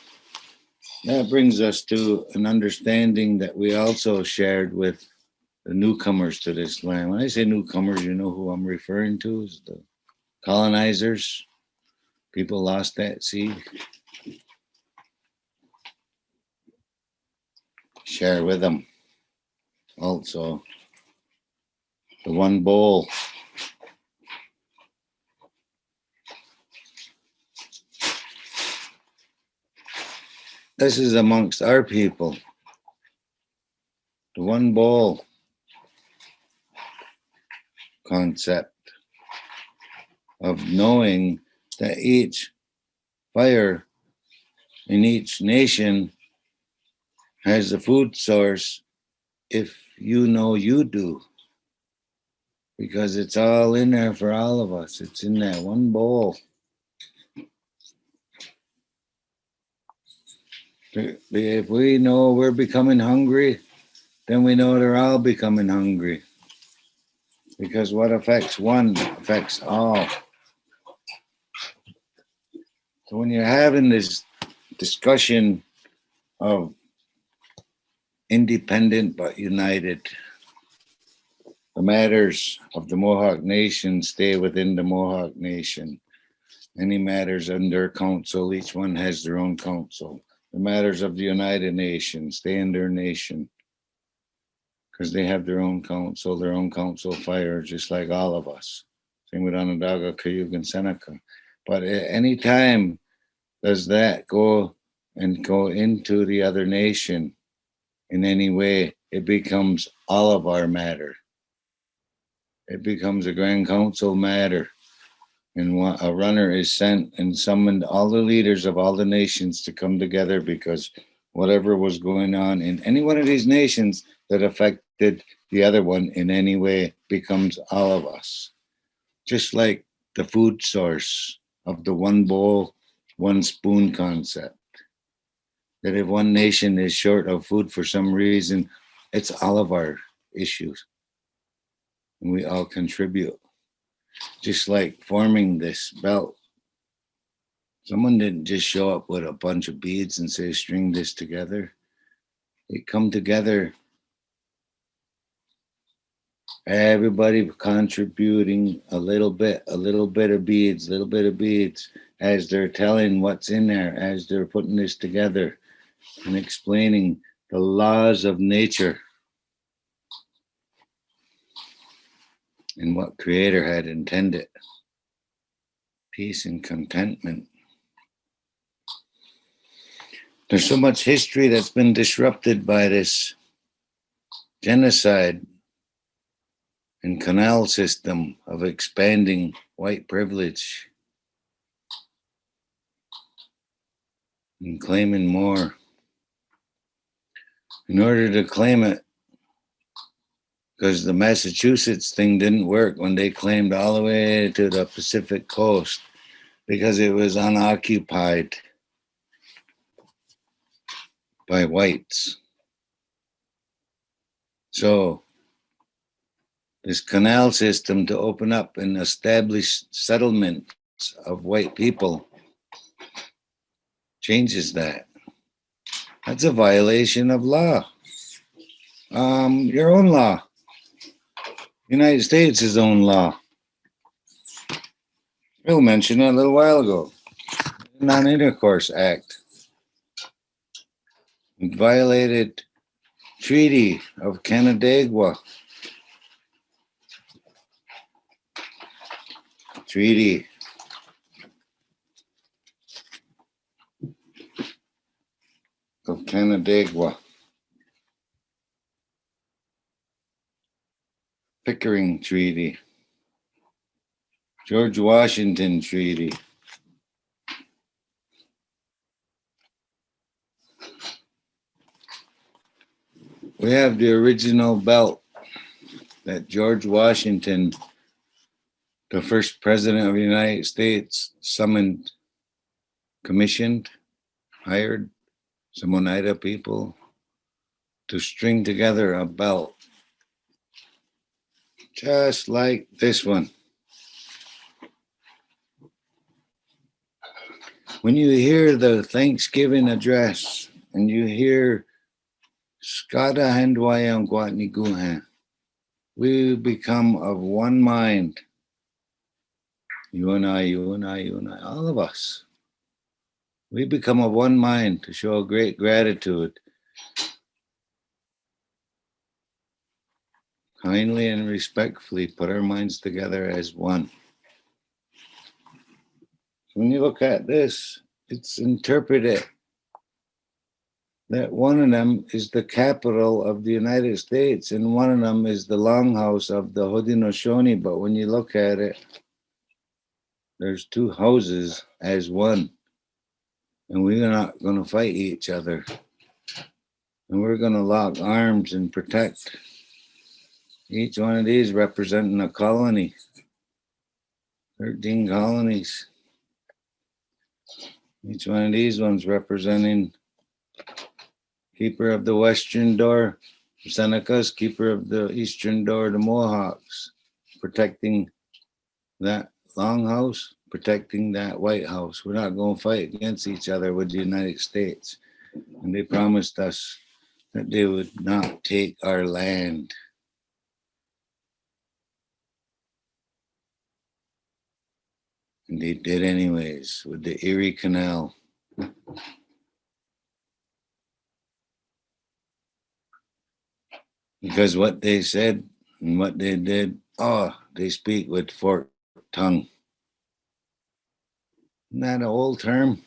That brings us to an understanding that we also shared with the newcomers to this land. When I say newcomers, you know who I'm referring to is the colonizers. People lost that seed. Share with them also the one bowl. This is amongst our people. The one bowl concept of knowing that each fire in each nation has a food source if you know you do. Because it's all in there for all of us. It's in that one bowl. If we know we're becoming hungry, then we know they're all becoming hungry. Because what affects one affects all. So when you're having this discussion of independent but united, the matters of the Mohawk Nation stay within the Mohawk Nation. Any matters under council, each one has their own council. The matters of the United Nations stay in their nation because they have their own council fire, just like all of us. Same with Onondaga, Cayuga, and Seneca. But at any time does that go into the other nation in any way, it becomes all of our matter. It becomes a grand council matter. And a runner is sent and summoned all the leaders of all the nations to come together, because whatever was going on in any one of these nations that affected the other one in any way becomes all of us. Just like the food source of the one bowl, one spoon concept. that if one nation is short of food for some reason, it's all of our issues. And we all contribute. Just like forming this belt. Someone didn't just show up with a bunch of beads and say, string this together. They come together. Everybody contributing a little bit of beads, as they're telling what's in there, as they're putting this together and explaining the laws of nature and what Creator had intended. Peace and contentment. There's so much history that's been disrupted by this genocide and canal system of expanding white privilege and claiming more. In order to claim it, because the Massachusetts thing didn't work when they claimed all the way to the Pacific coast because it was unoccupied by whites. So this canal system to open up and establish settlements of white people changes that. That's a violation of law. Your own law. United States' own law. Bill mentioned it a little while ago. Non-Intercourse Act. It violated Treaty of Canandaigua. Treaty of Canandaigua. Pickering Treaty. George Washington Treaty. We have the original belt that George Washington, the first president of the United States, summoned, commissioned, hired some Oneida people to string together a belt just like this one. When you hear the Thanksgiving address and you hear Skada Handwayang Guatniguhan, we become of one mind. You and I, all of us. We become of one mind to show great gratitude. Kindly and respectfully put our minds together as one. When you look at this, it's interpreted that one of them is the capital of the United States and one of them is the longhouse of the Haudenosaunee. But when you look at it, there's two houses as one. And we're not going to fight each other. And we're going to lock arms and protect. Each one of these representing a colony. 13 colonies. Each one of these ones representing keeper of the western door, Senecas, keeper of the eastern door, the Mohawks, protecting that longhouse, protecting that White House. We're not going to fight against each other with the United States. And they promised us that they would not take our land. And they did anyways with the Erie Canal. Because what they said and what they did, they speak with forked tongue. Isn't that an old term?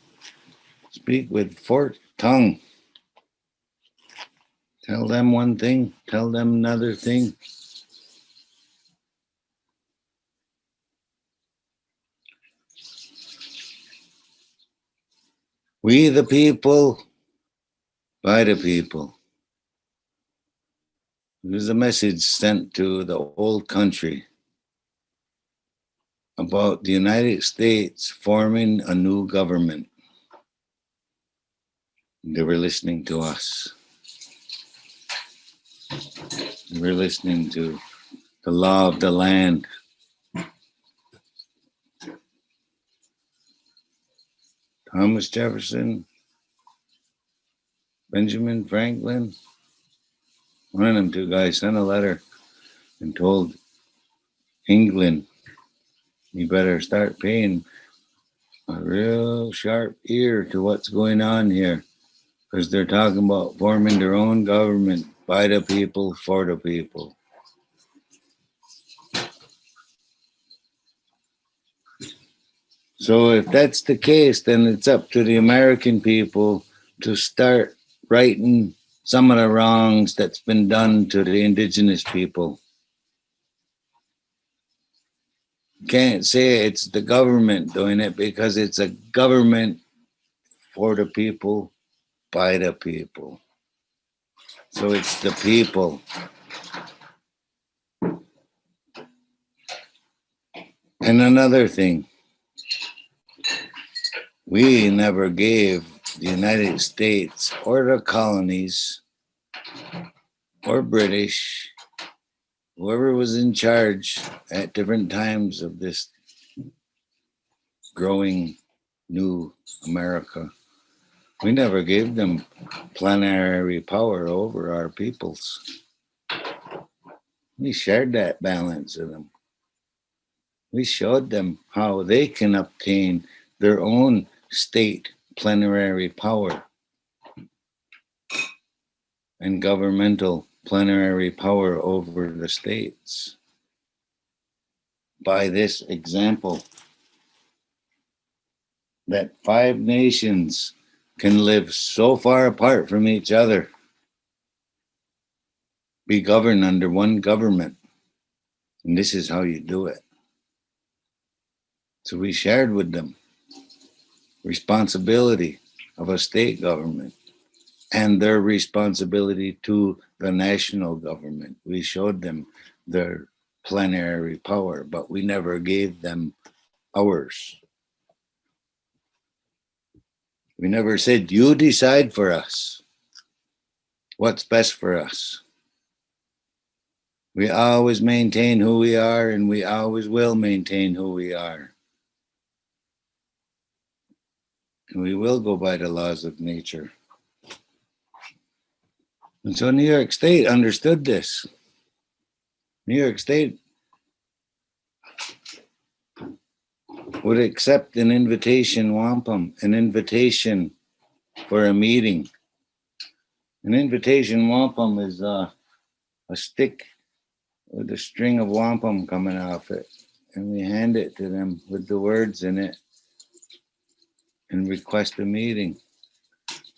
Speak with forked tongue. Tell them one thing, tell them another thing. We the people, by the people. There's a message sent to the old country about the United States forming a new government. They were listening to us. They were listening to the law of the land. Thomas Jefferson, Benjamin Franklin, one of them two guys sent a letter and told England, you better start paying a real sharp ear to what's going on here, because they're talking about forming their own government by the people, for the people. So if that's the case, then it's up to the American people to start righting some of the wrongs that's been done to the Indigenous people. Can't say it's the government doing it, because it's a government for the people, by the people. So it's the people. And another thing, we never gave the United States or the colonies or British, whoever was in charge at different times of this growing new America, we never gave them plenary power over our peoples. We shared that balance with them. We showed them how they can obtain their own state plenary power and governmental plenary power over the states. By this example, that 5 nations can live so far apart from each other, be governed under one government. And this is how you do it. So we shared with them responsibility of a state government and their responsibility to the national government. We showed them their plenary power, but we never gave them ours. We never said, you decide for us what's best for us. We always maintain who we are, and we always will maintain who we are. And we will go by the laws of nature. And so New York State understood this. New York State would accept an invitation wampum, an invitation for a meeting. An invitation wampum is a stick with a string of wampum coming off it. And we hand it to them with the words in it and request a meeting.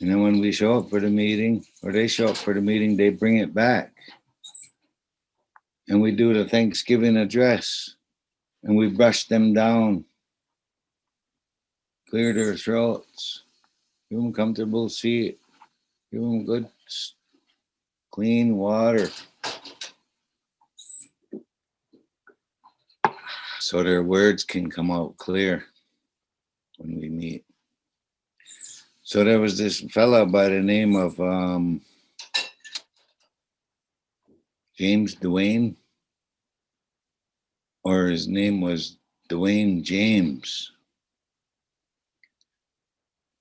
And then when we show up for the meeting, or they show up for the meeting, they bring it back. And we do the Thanksgiving address. And we brush them down, clear their throats, give them a comfortable seat, give them good, clean water, so their words can come out clear when we meet. So there was this fella by the name of James Duane, or his name was Duane James,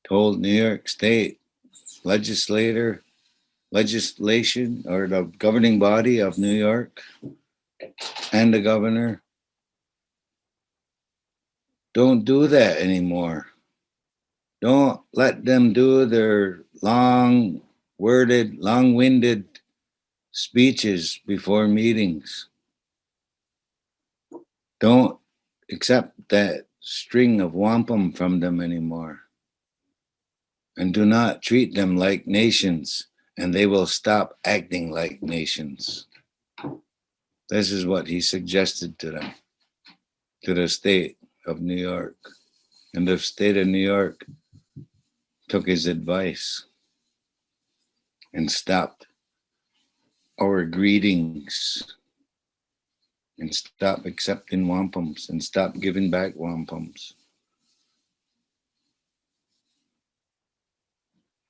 told New York State legislation, or the governing body of New York, and the governor, don't do that anymore. Don't let them do their long-winded speeches before meetings. Don't accept that string of wampum from them anymore. And do not treat them like nations, and they will stop acting like nations. This is what he suggested to them, to the state of New York. And the state of New York took his advice and stopped our greetings and stopped accepting wampums and stopped giving back wampums.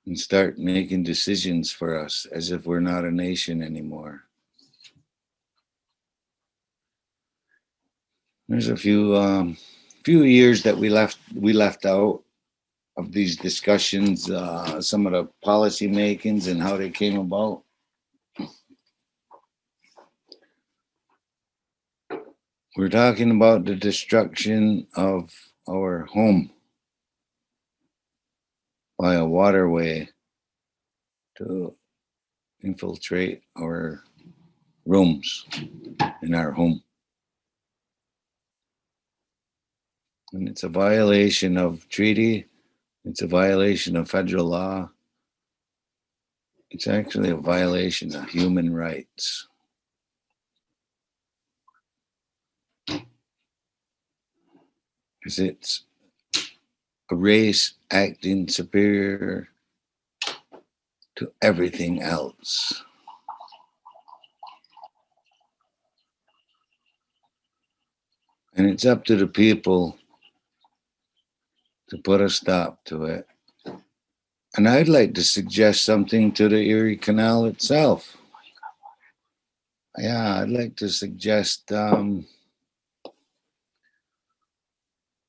and start making decisions for us as if we're not a nation anymore. There's a few years that we left out of these discussions, some of the policy makings and how they came about. We're talking about the destruction of our home by a waterway to infiltrate our rooms in our home. And it's a violation of treaty. It's a violation of federal law. It's actually a violation of human rights. Because it's a race acting superior to everything else. And it's up to the people to put a stop to it. And I'd like to suggest something to the Erie Canal itself. Yeah, I'd like to suggest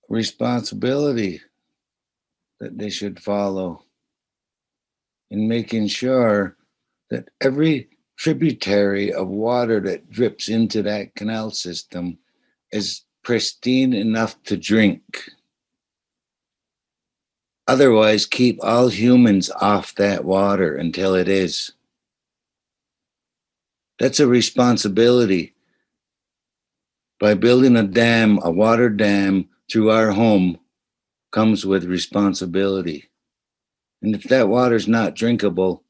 responsibility that they should follow in making sure that every tributary of water that drips into that canal system is pristine enough to drink. Otherwise, keep all humans off that water until it is. That's a responsibility. By building a dam, a water dam through our home comes with responsibility. And if that water's not drinkable,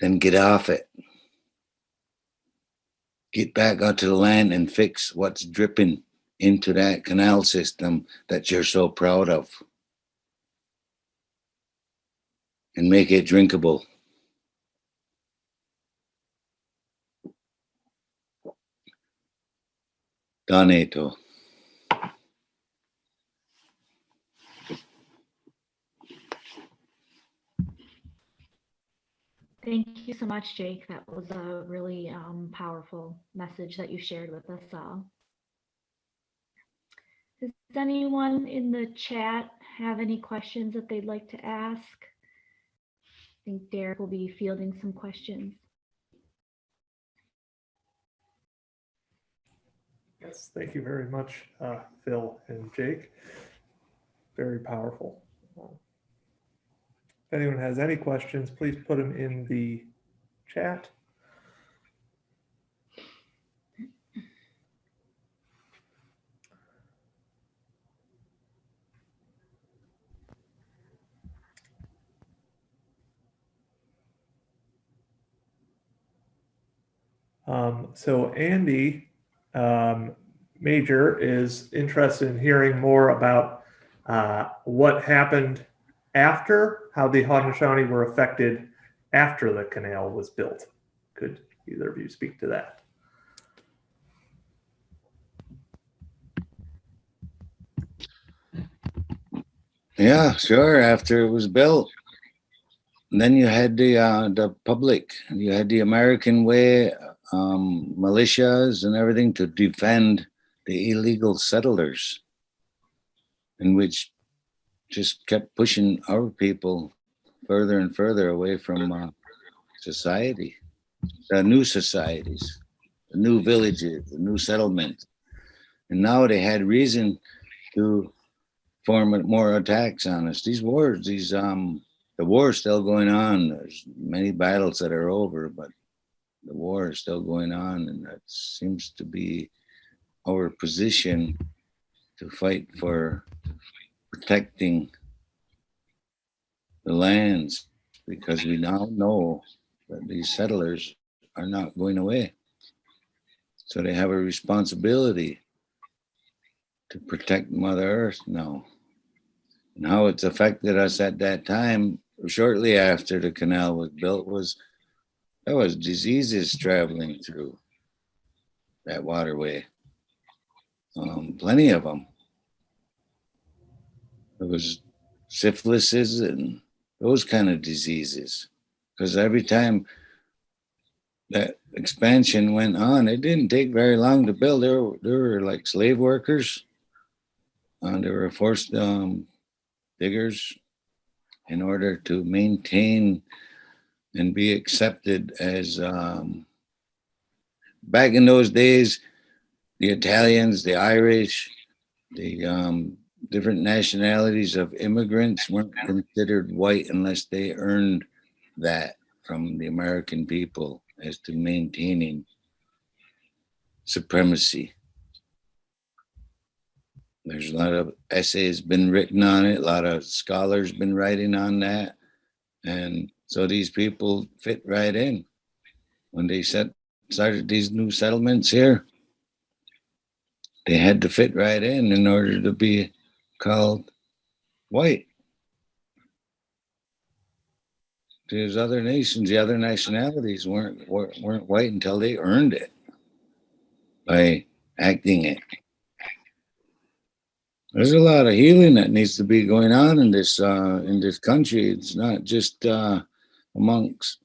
then get off it. Get back onto the land and fix what's dripping into that canal system that you're so proud of. And make it drinkable. Donato. Thank you so much, Jake. That was a really powerful message that you shared with us all. Does anyone in the chat have any questions that they'd like to ask? I think Derek will be fielding some questions. Yes, thank you very much, Phil and Jake. Very powerful. If anyone has any questions, please put them in the chat. So Andy Major is interested in hearing more about what happened after, how the Haudenosaunee were affected after the canal was built. Could either of you speak to that? Yeah, sure. After it was built, and then you had the public. You had the American way, militias and everything to defend the illegal settlers, in which just kept pushing our people further and further away from society, the new societies, the new villages, the new settlements. And now they had reason to form more attacks on us. These wars, the war is still going on. There's many battles that are over, but the war is still going on, and that seems to be our position to fight for protecting the lands, because we now know that these settlers are not going away. So they have a responsibility to protect Mother Earth now. And how it's affected us at that time, shortly after the canal was built, there was diseases traveling through that waterway. Plenty of them. There was syphilises and those kind of diseases. Because every time that expansion went on, it didn't take very long to build. There were like slave workers, and they were forced diggers in order to maintain and be accepted as back in those days, the Italians, the Irish, the different nationalities of immigrants weren't considered white unless they earned that from the American people as to maintaining supremacy. There's a lot of essays been written on it, a lot of scholars been writing on that. And so these people fit right in. When they started these new settlements here, they had to fit right in order to be called white. There's other nations, the other nationalities weren't white until they earned it by acting it. There's a lot of healing that needs to be going on in this country. It's not just amongst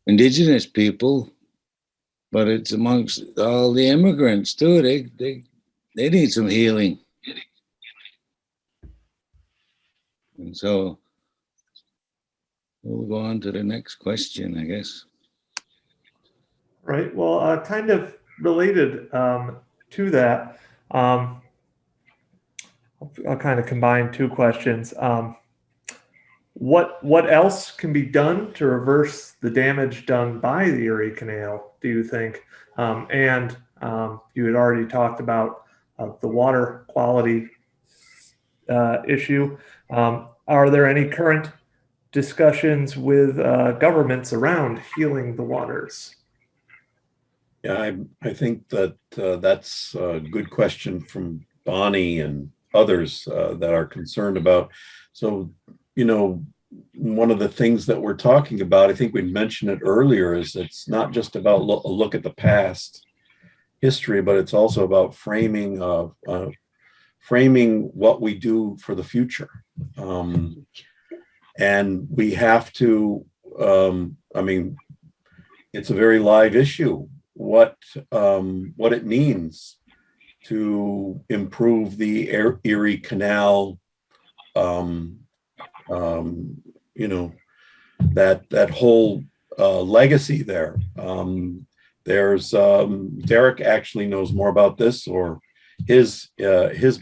Indigenous people, but it's amongst all the immigrants too. They need some healing. And so we'll go on to the next question, I guess. Right. Well, kind of related to that, I'll kind of combine two questions. What else can be done to reverse the damage done by the Erie Canal, do you think? And you had already talked about the water quality issue. Are there any current discussions with governments around healing the waters? Yeah, I think that that's a good question from Bonnie and others that are concerned about. So, one of the things that we're talking about, I think we mentioned it earlier, is it's not just about a look at the past history, but it's also about framing what we do for the future. And we have to, it's a very live issue, what it means to improve the Erie Canal, that whole legacy there. There's Derek actually knows more about this, or his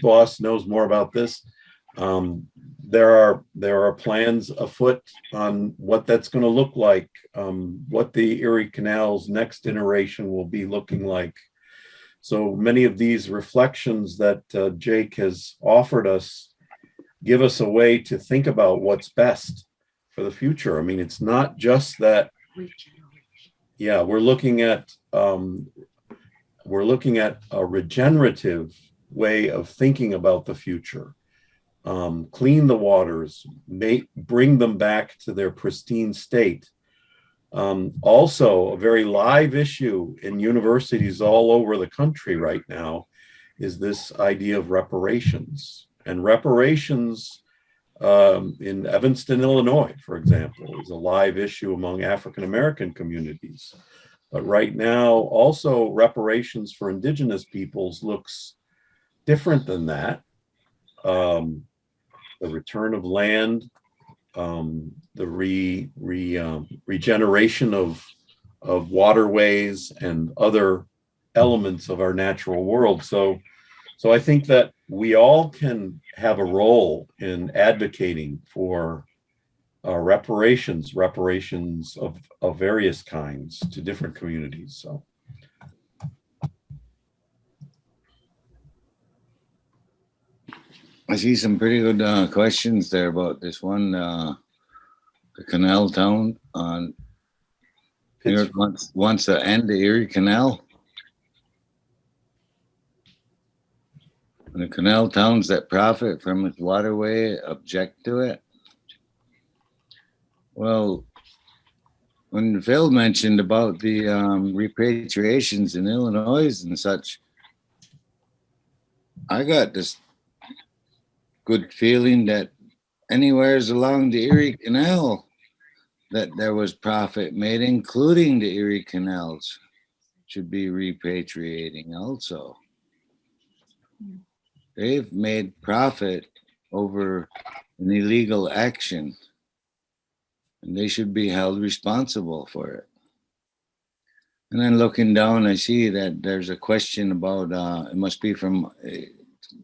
boss knows more about this. There are plans afoot on what that's going to look like, what the Erie Canal's next iteration will be looking like. So many of these reflections that Jake has offered us give us a way to think about what's best for the future. I mean, it's not just that. Yeah, we're looking at a regenerative way of thinking about the future. Clean the waters, bring them back to their pristine state. Also, a very live issue in universities all over the country right now is this idea of reparations. And reparations in Evanston, Illinois, for example, is a live issue among African American communities. But right now, also reparations for Indigenous peoples looks different than that. The return of land, the regeneration of waterways and other elements of our natural world. So I think that we all can have a role in advocating for reparations of various kinds to different communities. So. I see some pretty good questions there about this one, the canal town on New York wants to end the Erie Canal. And the canal towns that profit from its waterway object to it. Well, when Phil mentioned about the repatriations in Illinois and such, I got this good feeling that anywheres along the Erie Canal that there was profit made, including the Erie Canals, should be repatriating also. They've made profit over an illegal action, and they should be held responsible for it. And then looking down, I see that there's a question about, it must be from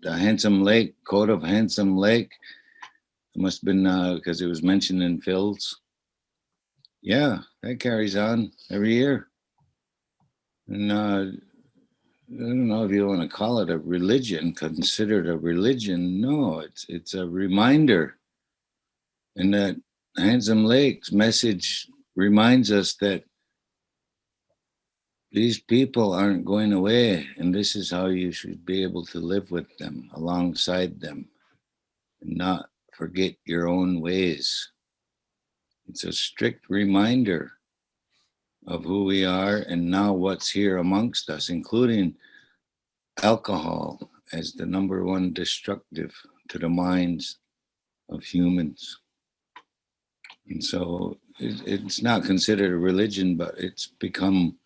the Handsome Lake, Code of Handsome Lake. It must have been because it was mentioned in Phil's. Yeah, that carries on every year. And I don't know if you want to call it a religion, considered a religion. No, it's a reminder. And that Handsome Lake's message reminds us that these people aren't going away, and this is how you should be able to live with them, alongside them, and not forget your own ways. It's a strict reminder of who we are and now what's here amongst us, including alcohol as the number one destructive to the minds of humans. And so it's not considered a religion, but it's become,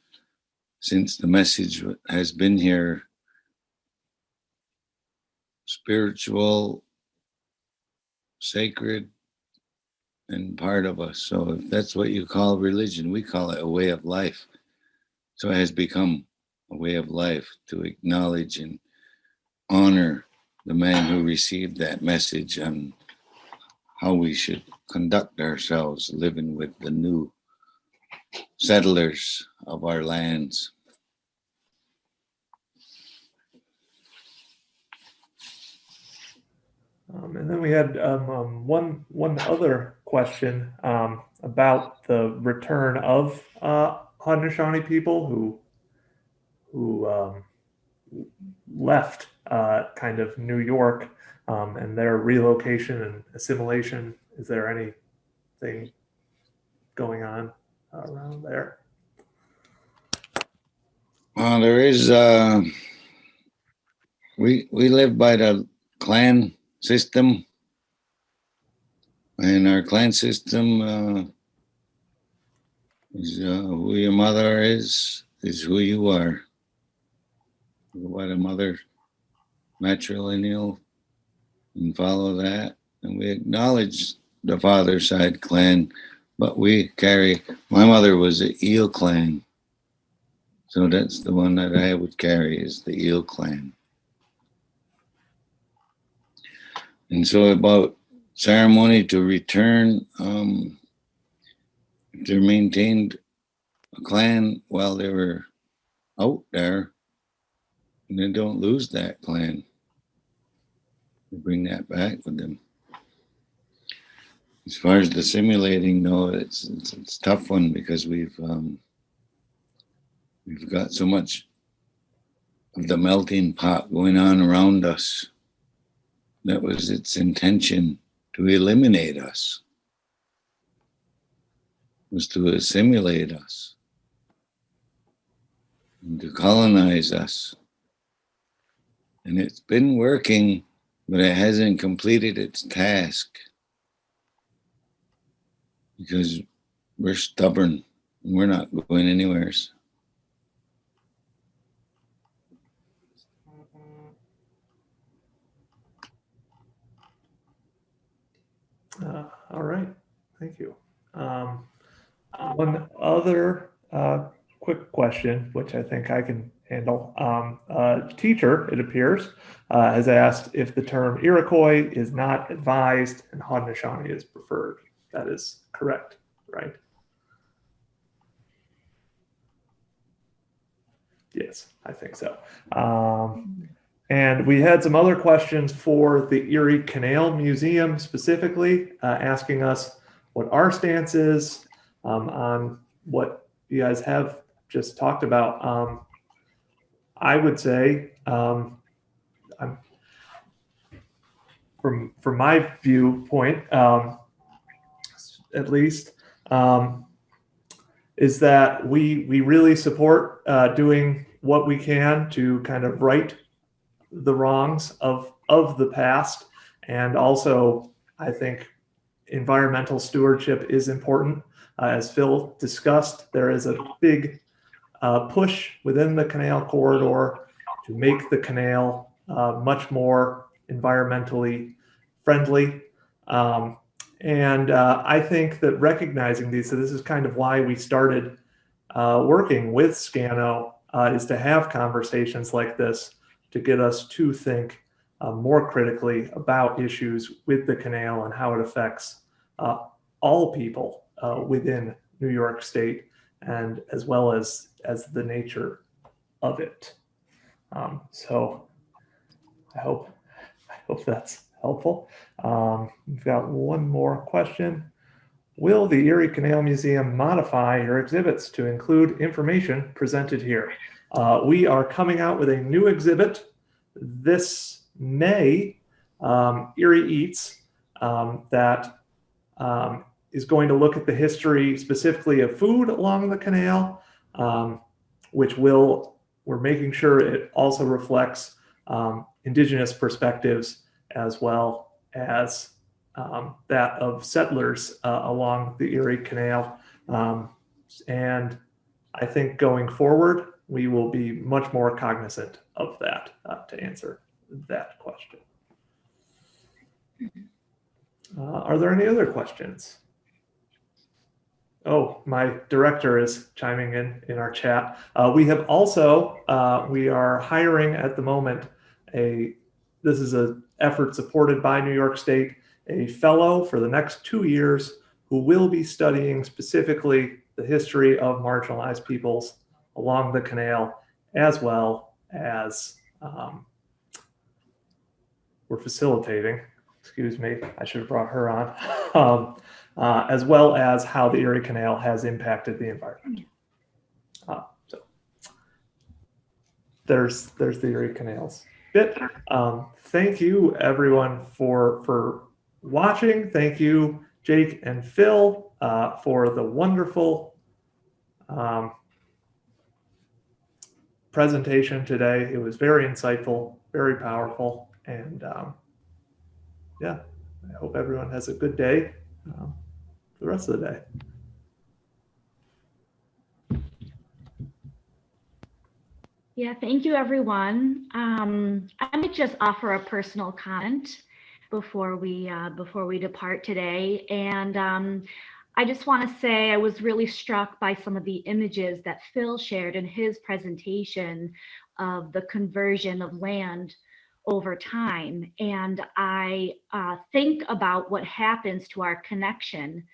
since the message has been here, spiritual, sacred, and part of us. So if that's what you call religion, we call it a way of life. So it has become a way of life to acknowledge and honor the man who received that message on how we should conduct ourselves living with the new settlers of our lands. And then we had one other question about the return of Haudenosaunee people who left kind of New York and their relocation and assimilation. Is there anything going on around there? There is. We live by the clan system, and our clan system is who your mother is who you are. What a mother, matrilineal, and follow that. And we acknowledge the father side clan, but we carry. My mother was the Eel clan, so that's the one that I would carry, is the Eel clan. And so about ceremony to return, if they maintained a clan while they were out there, and they don't lose that clan. They bring that back with them. As far as the simulating, no, it's a tough one because we've got so much of the melting pot going on around us. That was its intention, to eliminate us, was to assimilate us and to colonize us. And it's been working, but it hasn't completed its task because we're stubborn and we're not going anywhere. All right, thank you. One other quick question, which I think I can handle. A teacher, it appears, has asked if the term Iroquois is not advised and Haudenosaunee is preferred. That is correct, right? Yes, I think so. And we had some other questions for the Erie Canal Museum specifically, asking us what our stance is on what you guys have just talked about. I would say, from my viewpoint, at least, is that we really support doing what we can to kind of right the wrongs of the past, and also I think environmental stewardship is important. As Phil discussed, there is a big push within the canal corridor to make the canal much more environmentally friendly. I think that recognizing these, so this is kind of why we started working with Scano, is to have conversations like this to get us to think more critically about issues with the canal and how it affects all people within New York State, and as well as the nature of it. So I hope that's helpful. We've got one more question. Will the Erie Canal Museum modify your exhibits to include information presented here? We are coming out with a new exhibit this May, Erie Eats, that is going to look at the history specifically of food along the canal, which we're making sure it also reflects Indigenous perspectives as well as that of settlers along the Erie Canal. And I think going forward, we will be much more cognizant of that to answer that question. Are there any other questions? Oh, my director is chiming in our chat. We have also, we are hiring at the moment this is an effort supported by New York State, a fellow for the next 2 years who will be studying specifically the history of marginalized peoples along the canal, as well as we're facilitating, excuse me, I should have brought her on, as well as how the Erie Canal has impacted the environment. So there's the Erie Canals bit. Thank you everyone for watching. Thank you, Jake and Phil, for the wonderful presentation today. It was very insightful, very powerful, and yeah, I hope everyone has a good day for the rest of the day. Yeah, thank you, everyone. I might just offer a personal comment before we depart today, and I just want to say I was really struck by some of the images that Phil shared in his presentation of the conversion of land over time, and I think about what happens to our connection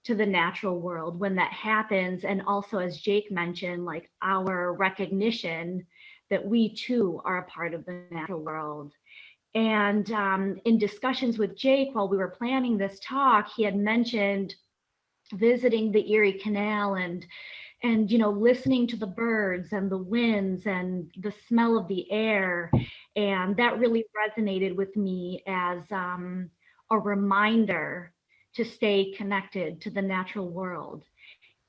to the natural world when that happens, and also, as Jake mentioned, like our recognition that we too are a part of the natural world. And in discussions with Jake while we were planning this talk, he had mentioned visiting the Erie Canal and listening to the birds and the winds and the smell of the air, and that really resonated with me as a reminder to stay connected to the natural world.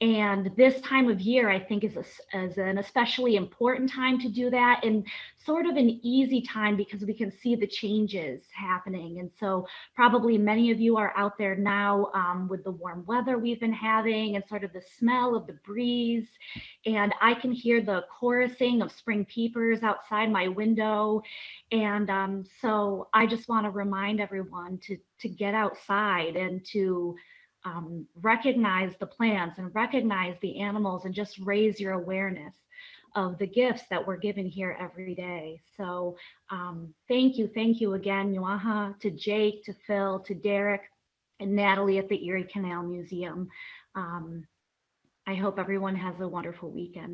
And this time of year, I think, is an especially important time to do that, and sort of an easy time because we can see the changes happening. And so probably many of you are out there now with the warm weather we've been having and sort of the smell of the breeze. And I can hear the chorusing of spring peepers outside my window. And so I just want to remind everyone to get outside and to recognize the plants and recognize the animals and just raise your awareness of the gifts that we're given here every day. So thank you again, Nuaha, to Jake, to Phil, to Derek, and Natalie at the Erie Canal Museum. I hope everyone has a wonderful weekend.